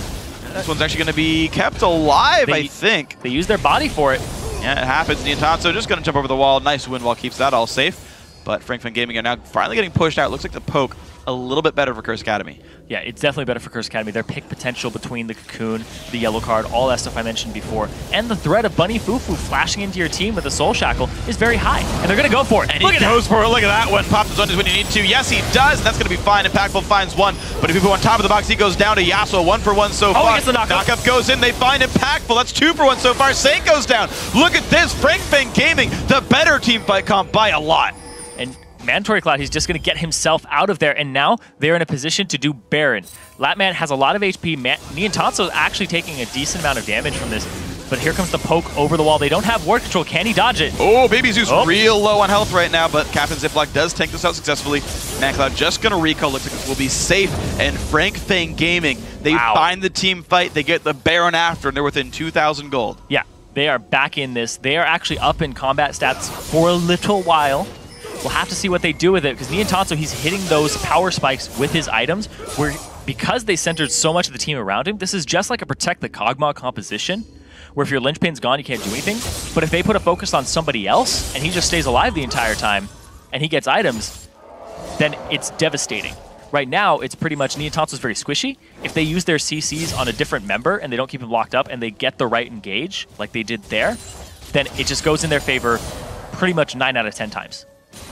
This one's actually going to be kept alive, I think. They use their body for it. Yeah, it happens. Niantanso just going to jump over the wall. Nice win wall, keeps that all safe. But Fang Gaming are now finally getting pushed out. Looks like the poke a little bit better for Curse Academy. Yeah, it's definitely better for Curse Academy. Their pick potential between the Cocoon, the yellow card, all that stuff I mentioned before, and the threat of Bunny Fufu flashing into your team with a Soul Shackle is very high. And they're going to go for it. And he goes for it. Look at that one. Pop the zone is when you need to. Yes, he does. And that's going to be fine. Impactful finds one. But if you put on top of the box, he goes down to Yasuo. 1 for 1 so far. He gets the knockup. Knockup goes in. They find Impactful. That's 2 for 1 so far. Saint goes down. Look at this. Fang Gaming, the better team fight comp by a lot. And Mandatory Cloud, he's just going to get himself out of there, and now they're in a position to do Baron. Latman has a lot of HP. Niantanso is actually taking a decent amount of damage from this, but here comes the poke over the wall. They don't have ward control. Can he dodge it? Oh, Baby Zeus real low on health right now, but Captain Ziploc does tank this out successfully. Mancloud just going to recall. Looks like this will be safe, and Fang Gaming, they find the team fight. They get the Baron after, and they're within 2,000 gold. Yeah, they are back in this. They are actually up in combat stats for a little while. We'll have to see what they do with it, because Niantanso, he's hitting those power spikes with his items, where because they centered so much of the team around him, this is just like a Protect the Kog'Maw composition, where if your linchpin's gone, you can't do anything. But if they put a focus on somebody else, and he just stays alive the entire time, and he gets items, then it's devastating. Right now, it's pretty much Niantanso's very squishy. If they use their CCs on a different member and they don't keep him locked up and they get the right engage, like they did there, then it just goes in their favor pretty much 9 out of 10 times.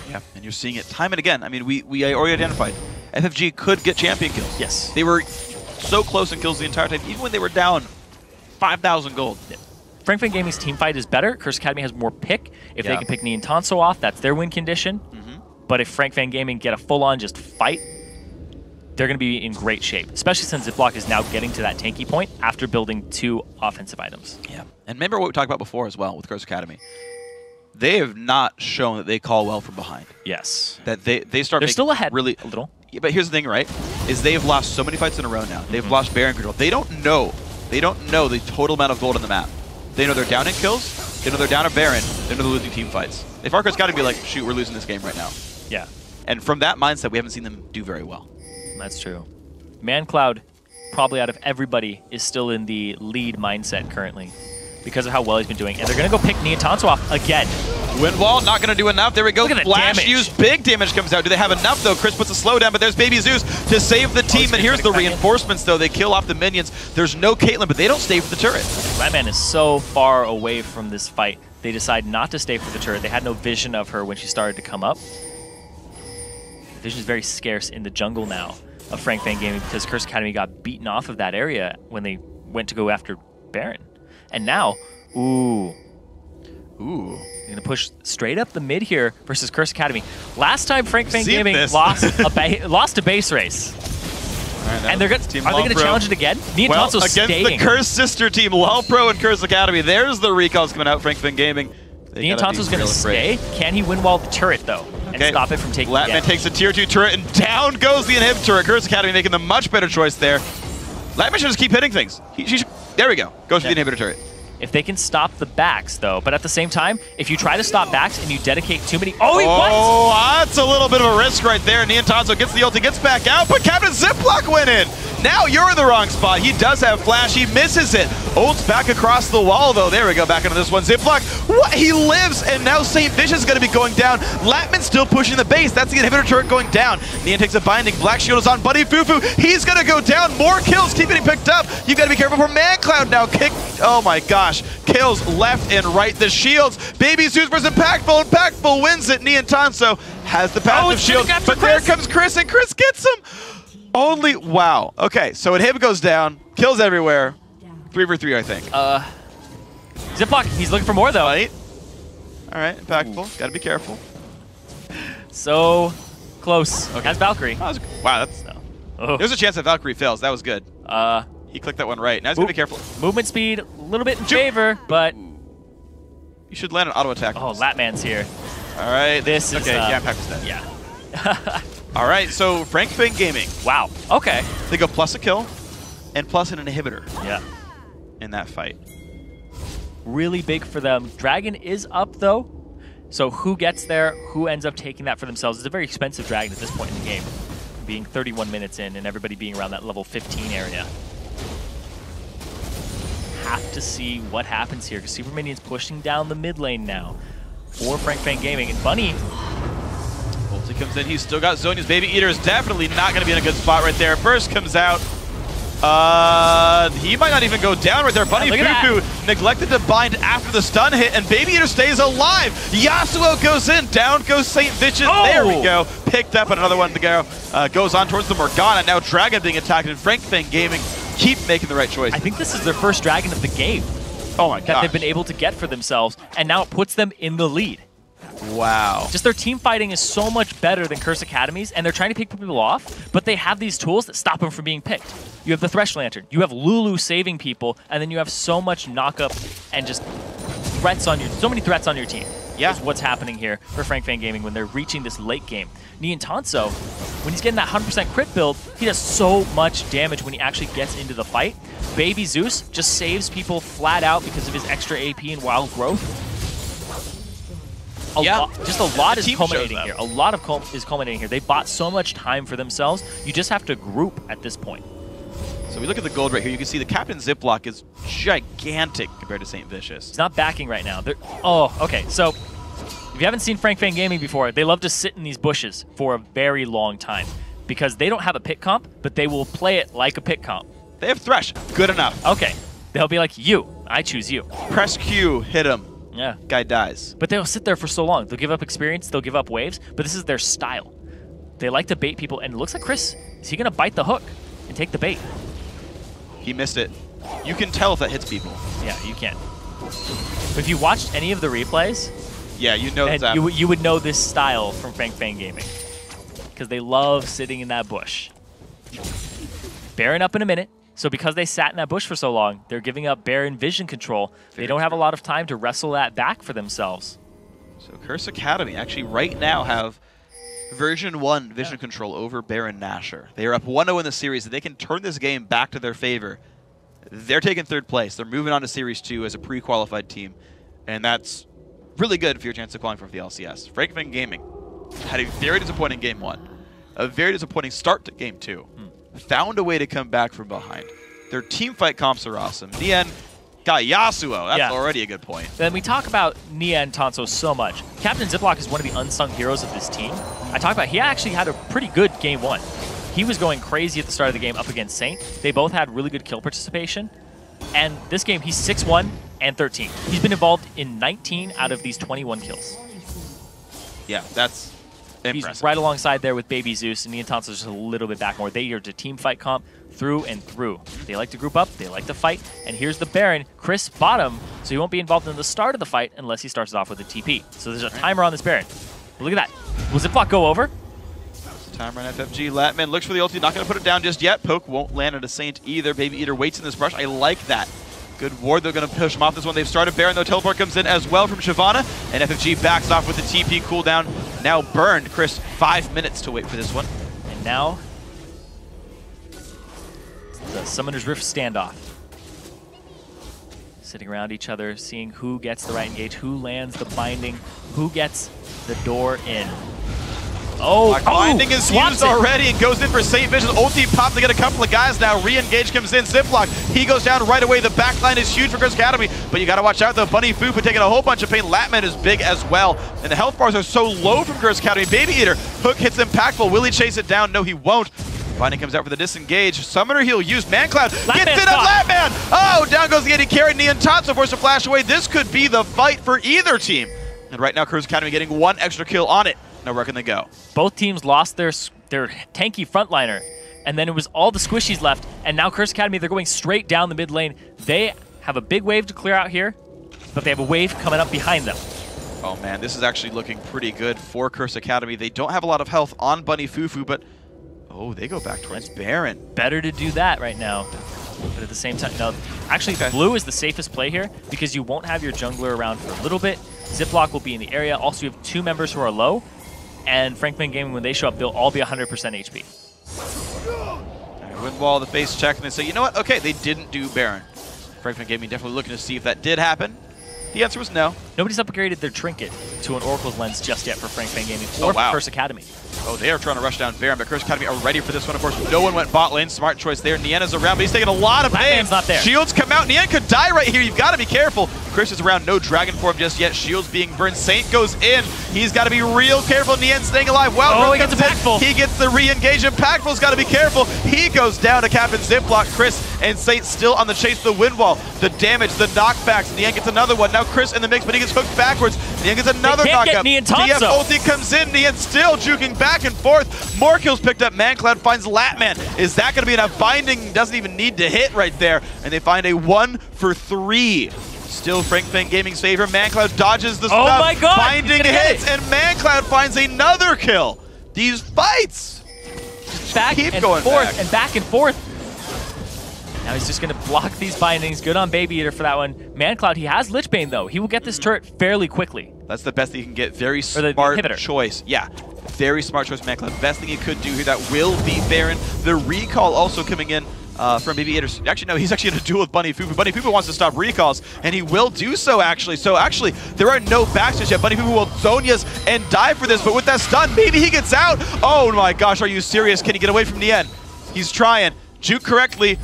Yeah, and you're seeing it time and again. I mean, we already identified FFG could get champion kills. Yes. They were so close in kills the entire time, even when they were down 5,000 gold. Yeah. Fang Gaming's team fight is better. Curse Academy has more pick. If Yeah. they can pick Niantanso off, that's their win condition. But if Fang Gaming get a full-on just fight, they're going to be in great shape, especially since Ziploc is now getting to that tanky point after building 2 offensive items. Yeah, and remember what we talked about before as well with Curse Academy. They have not shown that they call well from behind. Yes. That they start. They're still ahead really a little. Yeah, but here's the thing, right? Is they've lost so many fights in a row now. They've lost Baron control. They don't know. They don't know the total amount of gold on the map. They know they're down in kills. They know they're down a Baron. They know they're losing team fights. If our Curse Academy be like, shoot, we're losing this game right now. Yeah. And from that mindset, we haven't seen them do very well. That's true. ManCloud, probably out of everybody, is still in the lead mindset currently because of how well he's been doing. And they're going to go pick Niantanso off again. Wind Wall, not going to do enough. There we go. Look at the Flash damage. use, big damage comes out. Do they have enough, though? Chris puts a slowdown, but there's Baby Zeus to save the team. And here's the reinforcements, though. They kill off the minions. There's no Caitlyn, but they don't stay for the turret. Batman is so far away from this fight. They decide not to stay for the turret. They had no vision of her when she started to come up. The vision is very scarce in the jungle now of Fang Gaming because Curse Academy got beaten off of that area when they went to go after Baron. And now, ooh. They're going to push straight up the mid here versus Curse Academy. Last time Fang Gaming lost a base race. Right, and are they going to challenge it again? Niantanso's against staying. the Curse sister team, LawPro and Curse Academy. There's the recalls coming out, Fang Gaming. Niantanso's going to stay. Can he win wall the turret, though, and stop it from taking damage? Latman takes a tier 2 turret, and down goes the inhib turret. Curse Academy making the much better choice there. Latman should just keep hitting things. There we go. Goes for the inhibitor turret. If they can stop the backs, though, but at the same time, if you try to stop backs and you dedicate too many... Oh, that's a little bit of a risk right there. Niantanso gets the ulti, gets back out, but Captain Ziploc went in. Now you're in the wrong spot. He does have flash. He misses it. Ult's back across the wall, though. There we go. Back into this one. Ziploc, what? He lives, and now St. Vision's going to be going down. Latman's still pushing the base. That's the inhibitor turret going down. Nian takes a binding. Black Shield is on Buddy Fufu. He's going to go down. More kills keep getting picked up. You got to be careful for ManCloud now. Oh my gosh. Kills left and right. The shields. Baby Zeus versus Impactful. Impactful wins it. Niantanso has the passive shield, but there comes Chris, and Chris gets him. Wow. Okay, so inhib goes down. Kills everywhere. 3 for 3, I think. Ziploc, he's looking for more, though. Right. All right, Impactful. Got to be careful. So close. Okay. That's Valkyrie. Wow, that's... There's a chance that Valkyrie fails. That was good. He clicked that one right. Now he's going to be careful. Movement speed, a little bit in favor, but... You should land an auto attack. Oh, Latman's here. All right. This is... Okay, yeah, Impactful's dead. Yeah. All right, so Fang Gaming. Wow. Okay. They go plus a kill and plus an inhibitor. Yeah. In that fight. Really big for them. Dragon is up, though. So who gets there? Who ends up taking that for themselves? It's a very expensive Dragon at this point in the game, being 31 minutes in and everybody being around that level 15 area. Have to see what happens here, because Super Minion's pushing down the mid lane now for Fang Gaming. And Bunny... Ulti comes in. He's still got Zhonya's Baby Eater. Is definitely not going to be in a good spot right there. Burst comes out. He might not even go down right there. Bunny Fufu neglected to bind after the stun hit, and Baby Eater stays alive. Yasuo goes in. Down goes St. Vision. Oh! There we go. Picked up, and another one to go. Goes on towards the Morgana. Now Dragon being attacked, and Fang Gaming keep making the right choice. I think this is their first Dragon of the game. Oh my god. That they've been able to get for themselves, and now it puts them in the lead. Wow. Just their team fighting is so much better than Curse Academy's, and they're trying to pick people off, but they have these tools that stop them from being picked. You have the Thresh Lantern, you have Lulu saving people, and then you have so much knock-up and just threats on so many threats on your team. Yeah. Is what's happening here for Fang Gaming when they're reaching this late game. Niantanso, when he's getting that 100% crit build, he does so much damage when he actually gets into the fight. Baby Zeus just saves people flat out because of his extra AP and wild growth. A lot is culminating here. A lot is culminating here. They bought so much time for themselves. You just have to group at this point. So we look at the gold right here. You can see the Captain Ziploc is gigantic compared to St. Vicious. He's not backing right now. Oh, okay. So if you haven't seen Fang Gaming before, they love to sit in these bushes for a very long time. because they don't have a pick comp, but they will play it like a pick comp. They have Thresh. Good enough. Okay. They'll be like, I choose you. Press Q, hit him. Yeah. Guy dies. But they'll sit there for so long. They'll give up experience, they'll give up waves, but this is their style. They like to bait people, and it looks like Chris, is he going to bite the hook and take the bait? He missed it. You can tell if that hits people. Yeah, you can. But if you watched any of the replays, yeah, you know that. You would know this style from Fang Gaming. Because they love sitting in that bush. Baron up in a minute. So because they sat in that bush for so long, they're giving up Baron vision control. They don't have a lot of time to wrestle that back for themselves. So Curse Academy actually right now have version 1 vision control over Baron Nashor. They are up 1-0 in the series. They can turn this game back to their favor. They're taking 3rd place. They're moving on to Series 2 as a pre-qualified team. And that's really good for your chance of qualifying for the LCS. Fang Gaming had a very disappointing Game 1. A very disappointing start to Game 2. Found a way to come back from behind. Their team fight comps are awesome. Nien got Yasuo. That's already a good point. Then we talk about Nien Tanso so much. Captain Ziploc is one of the unsung heroes of this team. I talk about he actually had a pretty good Game 1. He was going crazy at the start of the game up against Saint. They both had really good kill participation. And this game, he's 6-1 and 13. He's been involved in 19 out of these 21 kills. Yeah, that's impressive. He's right alongside there with Baby Zeus, and Nien Tanso's just a little bit back more. They are to team fight comp through and through. They like to group up, they like to fight, and here's the Baron, Chris bottom, so he won't be involved in the start of the fight unless he starts it off with a TP. So there's a timer on this Baron. But look at that. Will Ziploc go over? Timer on FFG. Latman looks for the ulti, not going to put it down just yet. Poke won't land at a Saint either. Baby Eater waits in this brush. I like that. Good ward. They're going to push him off this one. They've started Baron, though. Teleport comes in as well from Shyvana, and FFG backs off with the TP cooldown. Now burned. Chris, 5 minutes to wait for this one. And now, the Summoner's Rift standoff. Sitting around each other, seeing who gets the right engage, who lands the binding, who gets the door in. Binding is used already and goes in for Saint Vision. Ulti pop to get a couple of guys now. Re-engage comes in. Ziploc. He goes down right away. The backline is huge for Curse Academy, but you got to watch out though. Bunny Fufu taking a whole bunch of pain. Latman is big as well. And the health bars are so low from Curse Academy. Baby Eater. Hook hits impactful. Will he chase it down? No, he won't. Binding comes out for the disengage. Summoner heal used. ManCloud gets in on Latman. Oh, down goes the AD carry. Nien Tanso forced to flash away. This could be the fight for either team. And right now, Curse Academy getting 1 extra kill on it. Now where can they go? Both teams lost their tanky frontliner, and then it was all the squishies left, and now Curse Academy, they're going straight down the mid lane. They have a big wave to clear out here, but they have a wave coming up behind them. Oh man, this is actually looking pretty good for Curse Academy. They don't have a lot of health on Bunny Fufu, but oh, they go back towards Baron. Better to do that right now. But at the same time, no. Actually, blue is the safest play here because you won't have your jungler around for a little bit. Ziploc will be in the area. Also, you have 2 members who are low. And Fang Gaming, when they show up, they'll all be 100% HP. Wind wall, the face check, and they say, you know what? Okay, they didn't do Baron. Fang Gaming definitely looking to see if that did happen. The answer was no. Nobody's upgraded their trinket to an Oracle's Lens just yet for Fang Gaming or for Curse Academy. Oh, they are trying to rush down Baron, but Curse Academy are ready for this one. Of course, no one went bot lane. Smart choice there. Nien is around, but he's taking a lot of pain. Not there. Shields come out. Nien could die right here. You've got to be careful. Chris is around. No dragon form just yet. Shields being burned. Saint goes in. He's got to be real careful. Nien staying alive. Well, he gets impactful. He gets the re-engage. Impactful's got to be careful. He goes down to Captain Ziploc. Chris and Saint still on the chase. The wind wall. The damage. The knockbacks. Nien gets another one. Now Chris in the mix, but he gets hooked backwards. Nien gets another knockup. DF ulti comes in. Nien still juking back and forth. More kills picked up. ManCloud finds Latman. Is that going to be enough? Binding doesn't even need to hit right there. And they find a 1 for 3. Still Fang Gaming's favor. ManCloud dodges the stuff. Oh my god! Binding hits, and ManCloud finds another kill. These fights back keep and going forth back. and back and forth. Now he's just going to block these bindings. Good on Baby Eater for that one. ManCloud, he has Lich Bane though. He will get this turret fairly quickly. That's the best thing you can get. Very smart choice. Yeah. Very smart choice, ManCloud. Best thing he could do here. That will be Baron. The recall also coming in from Baby Eater. Actually, no, he's actually in a duel with Bunny Fufu. Bunny Fufu wants to stop recalls, and he will do so, actually. So, actually, there are no backs yet. Bunny Fufu will Zonia's and die for this, but with that stun, maybe he gets out. Oh my gosh, are you serious? Can he get away from Nien? He's trying. Juke correctly.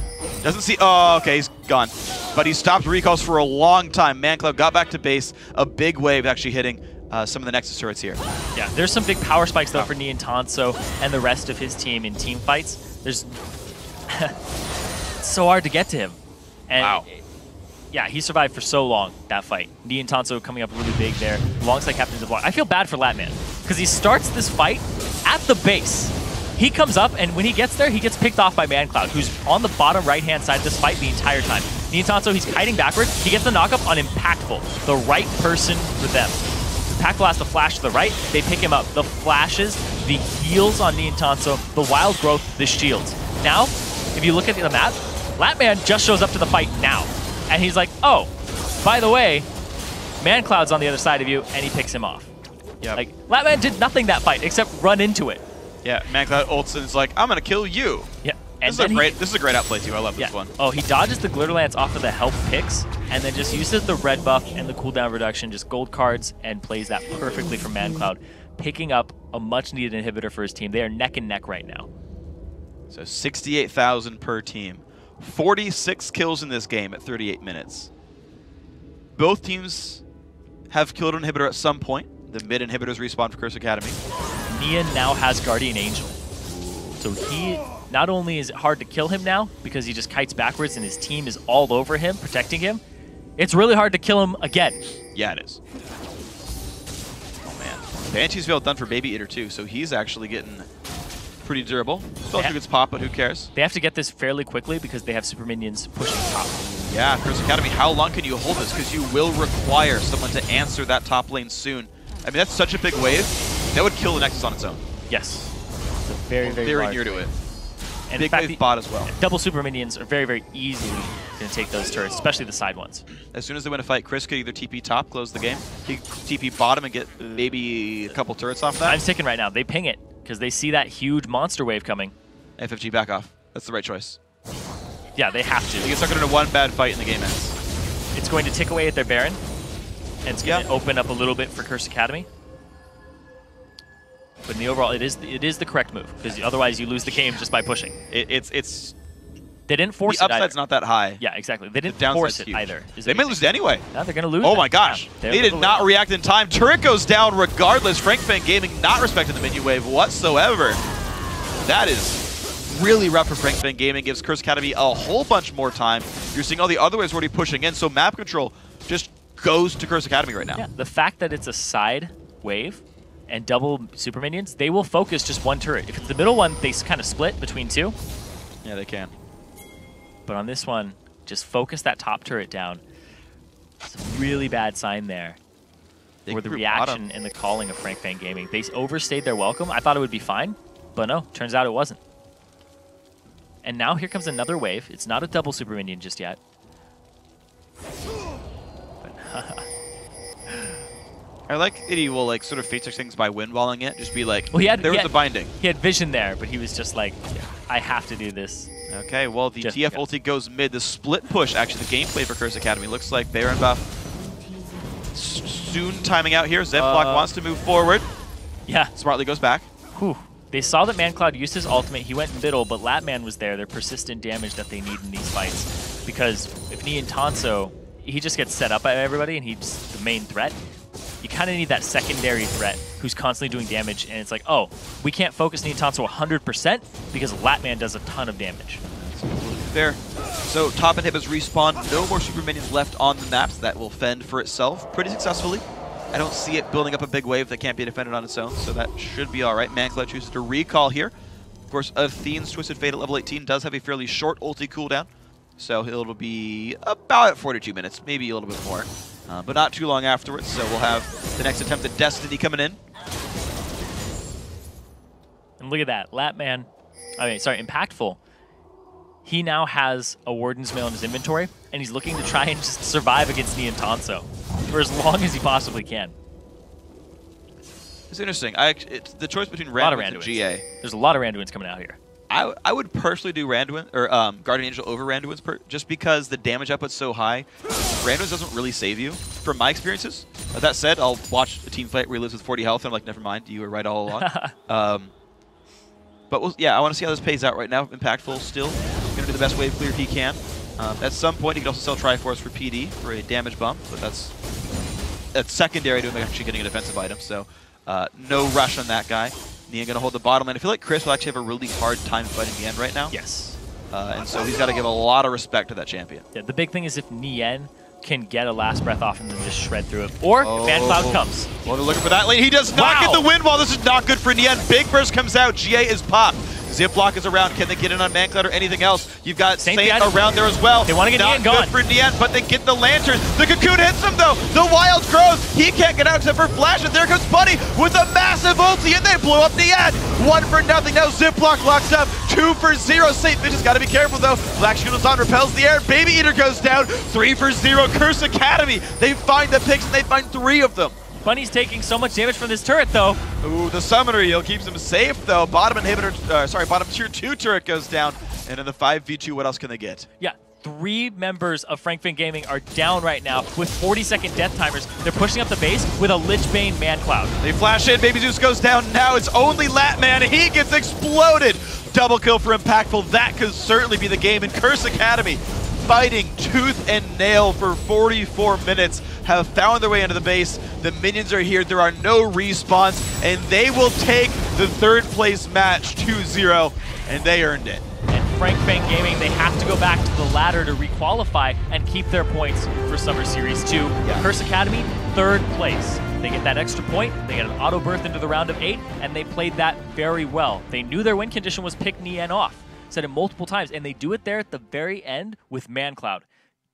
Doesn't see. Oh, okay, he's gone. But he stopped recalls for a long time. ManCloud got back to base. A big wave actually hitting some of the Nexus turrets here. Yeah, there's some big power spikes, though, for Niantanso and the rest of his team in team fights. There's it's so hard to get to him. And wow. Yeah, he survived for so long, that fight. Niantanso coming up really big there, alongside Captain Zablock. I feel bad for Latman, because he starts this fight at the base. He comes up, and when he gets there, he gets picked off by ManCloud, who's on the bottom right-hand side of this fight the entire time. Niantanso, he's kiting backwards. He gets the knockup on Impactful, the right person for them. Impactful has to flash to the right. They pick him up. The flashes, the heals on Niantanso, the wild growth, the shields. Now, if you look at the map, Latman just shows up to the fight now. And he's like, oh, by the way, ManCloud's on the other side of you, and he picks him off. Yeah. Like, Latman did nothing that fight except run into it. Yeah, ManCloud ults and is like, I'm going to kill you. Yeah. This is a great outplay, too. I love this one. Oh, he dodges the Glitter Lance off of the health picks, and then just uses the red buff and the cooldown reduction, just gold cards, and plays that perfectly for ManCloud, picking up a much-needed inhibitor for his team. They are neck and neck right now. So 68,000 per team. 46 kills in this game at 38 minutes. Both teams have killed an inhibitor at some point. The mid inhibitors respawn for Curse Academy. Nian now has Guardian Angel. So he, not only is it hard to kill him now, because he just kites backwards and his team is all over him, protecting him, it's really hard to kill him again. Yeah, it is. Oh, man. Banshee's Veil done for Baby Eater, too, so he's actually getting pretty durable. Spellcheck gets pop, but who cares? They have to get this fairly quickly because they have super minions pushing top. Yeah, Curse Academy, how long can you hold this? Because you will require someone to answer that top lane soon. I mean, that's such a big wave. That would kill the Nexus on its own. Yes. It's a very, very near to it. And big wave bot as well. Double super minions are very, very easily going to take those turrets, especially the side ones. As soon as they win a fight, Chris could either TP top, close the game. He could TP bottom and get maybe a couple turrets off that. I'm sticking right now. They ping it because they see that huge monster wave coming. FFG back off. That's the right choice. Yeah, they have to. They get stuck into one bad fight and the game ends. It's going to tick away at their Baron, and it's going to open up a little bit for Curse Academy. But in the overall, it is the correct move, because otherwise you lose the game just by pushing. It's they didn't force it either. The upside's not that high. Yeah, exactly. They didn't force it either. They may lose it anyway. No, they're going to lose Oh my gosh. Yeah, they did not react in time. Turret goes down regardless. Fang Gaming not respecting the minion wave whatsoever. That is really rough for Fang Gaming. Gives Curse Academy a whole bunch more time. You're seeing all the other waves already pushing in, so map control just goes to Curse Academy right now. Yeah, the fact that it's a side wave and double super minions, they will focus just one turret. If it's the middle one, they kind of split between two. Yeah, they can. But on this one, just focus that top turret down. It's a really bad sign there for the reaction and the calling of Fang Gaming. They overstayed their welcome. I thought it would be fine, but no, turns out it wasn't. And now here comes another wave. It's not a double super minion just yet. I like that he will sort of face things by windwalling it. Just be like, well, there was a binding. He had vision there, but he was just like, I have to do this. Okay, well, the TF ulti goes mid. The split push, actually, the gameplay for Curse Academy looks like Baron buff soon timing out here. Zeblock wants to move forward. Yeah. Smartly goes back. Whew. They saw that ManCloud used his ultimate. He went middle, but Latman was there. Their persistent damage that they need in these fights. Because if Niantanso, he just gets set up by everybody, and he's the main threat. You kind of need that secondary threat who's constantly doing damage, and it's like, oh, we can't focus Niantanso 100% because Latman does a ton of damage. That's completely fair. So top inhibitors respawn. No more super minions left on the maps. That will fend for itself pretty successfully. I don't see it building up a big wave that can't be defended on its own, so that should be all right. ManCloud chooses to recall here. Of course, Athene's Twisted Fate at level 18 does have a fairly short ulti cooldown, so it'll be about at 42 minutes, maybe a little bit more. But not too long afterwards, so we'll have the next attempt at Destiny coming in. And look at that, Impactful. He now has a Warden's Mail in his inventory, and he's looking to try and just survive against Niantanso for as long as he possibly can. It's interesting. It's the choice between Randuin and GA. There's a lot of Randuins coming out here. I would personally do Randuin or Guardian Angel over Randuin's just because the damage output's so high. Randuin's doesn't really save you, from my experiences. That said, I'll watch a team fight where he lives with 40 health, and I'm like, never mind, you were right all along. But yeah, I want to see how this pays out right now. Impactful still going to do the best wave clear he can. At some point, he can also sell Triforce for PD for a damage bump, but that's That's secondary to him actually getting a defensive item, so no rush on that guy. Nian going to hold the bottom lane. I feel like Chris will actually have a really hard time fighting Nian right now. Yes. And so he's got to give a lot of respect to that champion. Yeah, the big thing is if Nian can get a last breath off and then just shred through it. Or if ManCloud comes. Well, they're looking for that lane. He does not get the wind wall. This is not good for Nian. Big burst comes out. GA is popped. Ziploc is around. Can they get in on ManCloud or anything else? You've got Saint around there as well. They want to get Nian gone. Not good for Nian, but they get the lantern. The cocoon hits him though. The wild grows. He can't get out except for Flash, and there comes Buddy with a massive ulti, and they blow up Nian. 1-0. Now Ziploc locks up. 2-0. Saint Fish has got to be careful though. Black Shield is on, repels the air. Baby Eater goes down. 3-0. Curse Academy. They find the picks, and they find 3 of them. Bunny's taking so much damage from this turret, though. Ooh, the Summoner Heal keeps him safe, though. Bottom tier 2 turret goes down. And in the 5v2, what else can they get? Yeah, 3 members of Fang Gaming are down right now with 40-second death timers. They're pushing up the base with a Lich Bane ManCloud. They flash in, Baby Zeus goes down. Now it's only Latman, and he gets exploded. Double kill for Impactful. That could certainly be the game. And Curse Academy, fighting tooth and nail for 44 minutes, have found their way into the base. The minions are here. There are no respawns, and they will take the 3rd place match 2-0, and they earned it. And Fang Gaming, they have to go back to the ladder to requalify and keep their points for Summer Series 2. Yeah. Curse Academy, 3rd place. They get that extra point, they get an auto berth into the round of 8, and they played that very well. They knew their win condition was pick Nian off. Said it multiple times, and they do it there at the very end with ManCloud.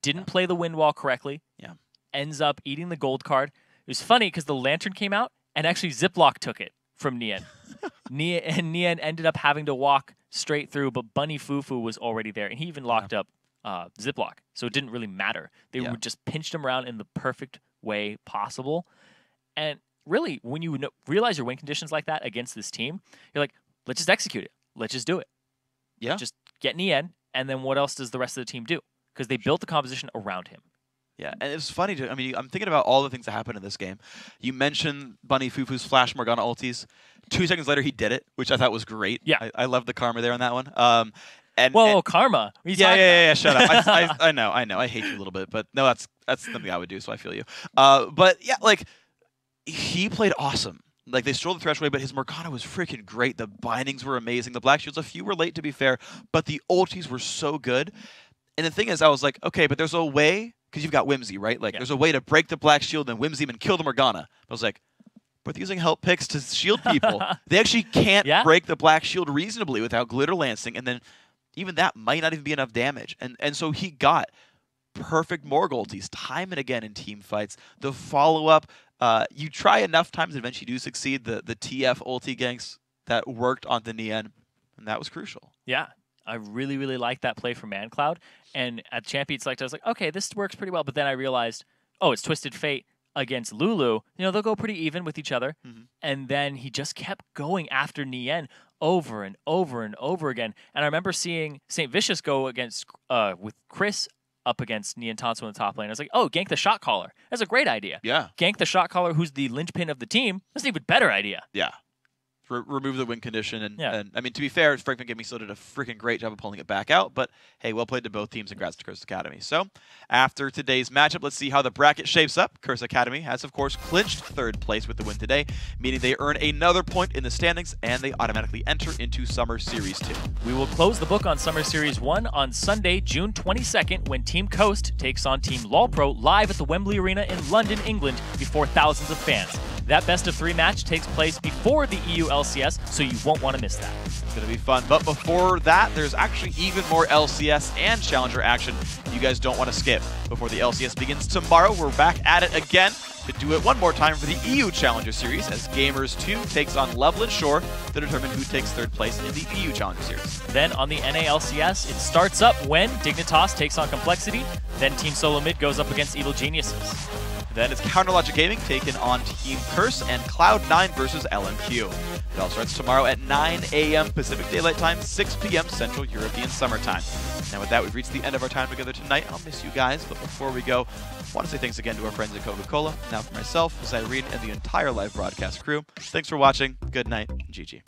Didn't play the wind wall correctly. Yeah. Ends up eating the gold card. It was funny because the lantern came out, and actually Ziploc took it from Nian. Nian ended up having to walk straight through, but Bunny Fufu was already there, and he even locked up Ziploc, so it didn't really matter. They just pinched him around in the perfect way possible. And really, when you realize your win conditions like that against this team, you're like, let's just execute it. Let's just do it. Yeah. Just get Nian, and then what else does the rest of the team do? Because they built the composition around him. Yeah, and it's funny, I mean, I'm thinking about all the things that happened in this game. You mentioned Bunny Fufu's Flash Morgana ultis. 2 seconds later, he did it, which I thought was great. Yeah. I love the karma there on that one. And karma. Yeah, shut up. I know. I hate you a little bit, but no, that's something I would do, so I feel you. But yeah, like, he played awesome. Like, they strolled the threshold, but his Morgana was freaking great. The bindings were amazing. The Black Shields, a few were late, to be fair, but the ultis were so good. And the thing is, I was like, okay, but there's a way, because you've got Whimsy, right? Like, there's a way to break the Black Shield and Whimsy and kill the Morgana. I was like, but they're using help picks to shield people. They actually can't break the Black Shield reasonably without Glitter Lancing, and then even that might not even be enough damage. And so he got perfect Morg ultis time and again in team fights. The follow-up, you try enough times and eventually do succeed. The TF ulti ganks that worked on the Nian, and that was crucial. Yeah, I really, really liked that play from ManCloud. And at Champion Select, I was like, okay, this works pretty well. But then I realized, oh, it's Twisted Fate against Lulu. You know, they'll go pretty even with each other. And then he just kept going after Nian over and over and over again. And I remember seeing St. Vicious go against with Chris up against Nian Tansu in the top lane. I was like, oh, gank the shot caller. That's a great idea. Yeah. Gank the shot caller, who's the linchpin of the team. That's an even better idea. Yeah. Remove the win condition. And I mean, to be fair, Fang Gaming still did a freaking great job of pulling it back out. But hey, well played to both teams, and congrats to Curse Academy. So after today's matchup, let's see how the bracket shapes up. Curse Academy has, of course, clinched 3rd place with the win today, meaning they earn another point in the standings, and they automatically enter into Summer Series 2. We will close the book on Summer Series 1 on Sunday, June 22nd, when Team Coast takes on Team LOLPro live at the Wembley Arena in London, England, before thousands of fans. That best-of-3 match takes place before the EU LCS, so you won't want to miss that. It's going to be fun. But before that, there's actually even more LCS and Challenger action you guys don't want to skip. Before the LCS begins tomorrow, we're back at it again to do it one more time for the EU Challenger Series, as Gamers 2 takes on Loveland Shore to determine who takes 3rd place in the EU Challenger Series. Then on the NALCS, it starts up when Dignitas takes on Complexity, then Team Solo Mid goes up against Evil Geniuses. Then it's Counterlogic Gaming taking on Team Curse and Cloud9 versus LMQ. It all starts tomorrow at 9 a.m. Pacific Daylight Time, 6 p.m. Central European Summer Time. Now with that, we've reached the end of our time together tonight. I'll miss you guys, but before we go, I want to say thanks again to our friends at Coca-Cola. Now for myself, Zirene, and the entire live broadcast crew, thanks for watching. Good night, GG.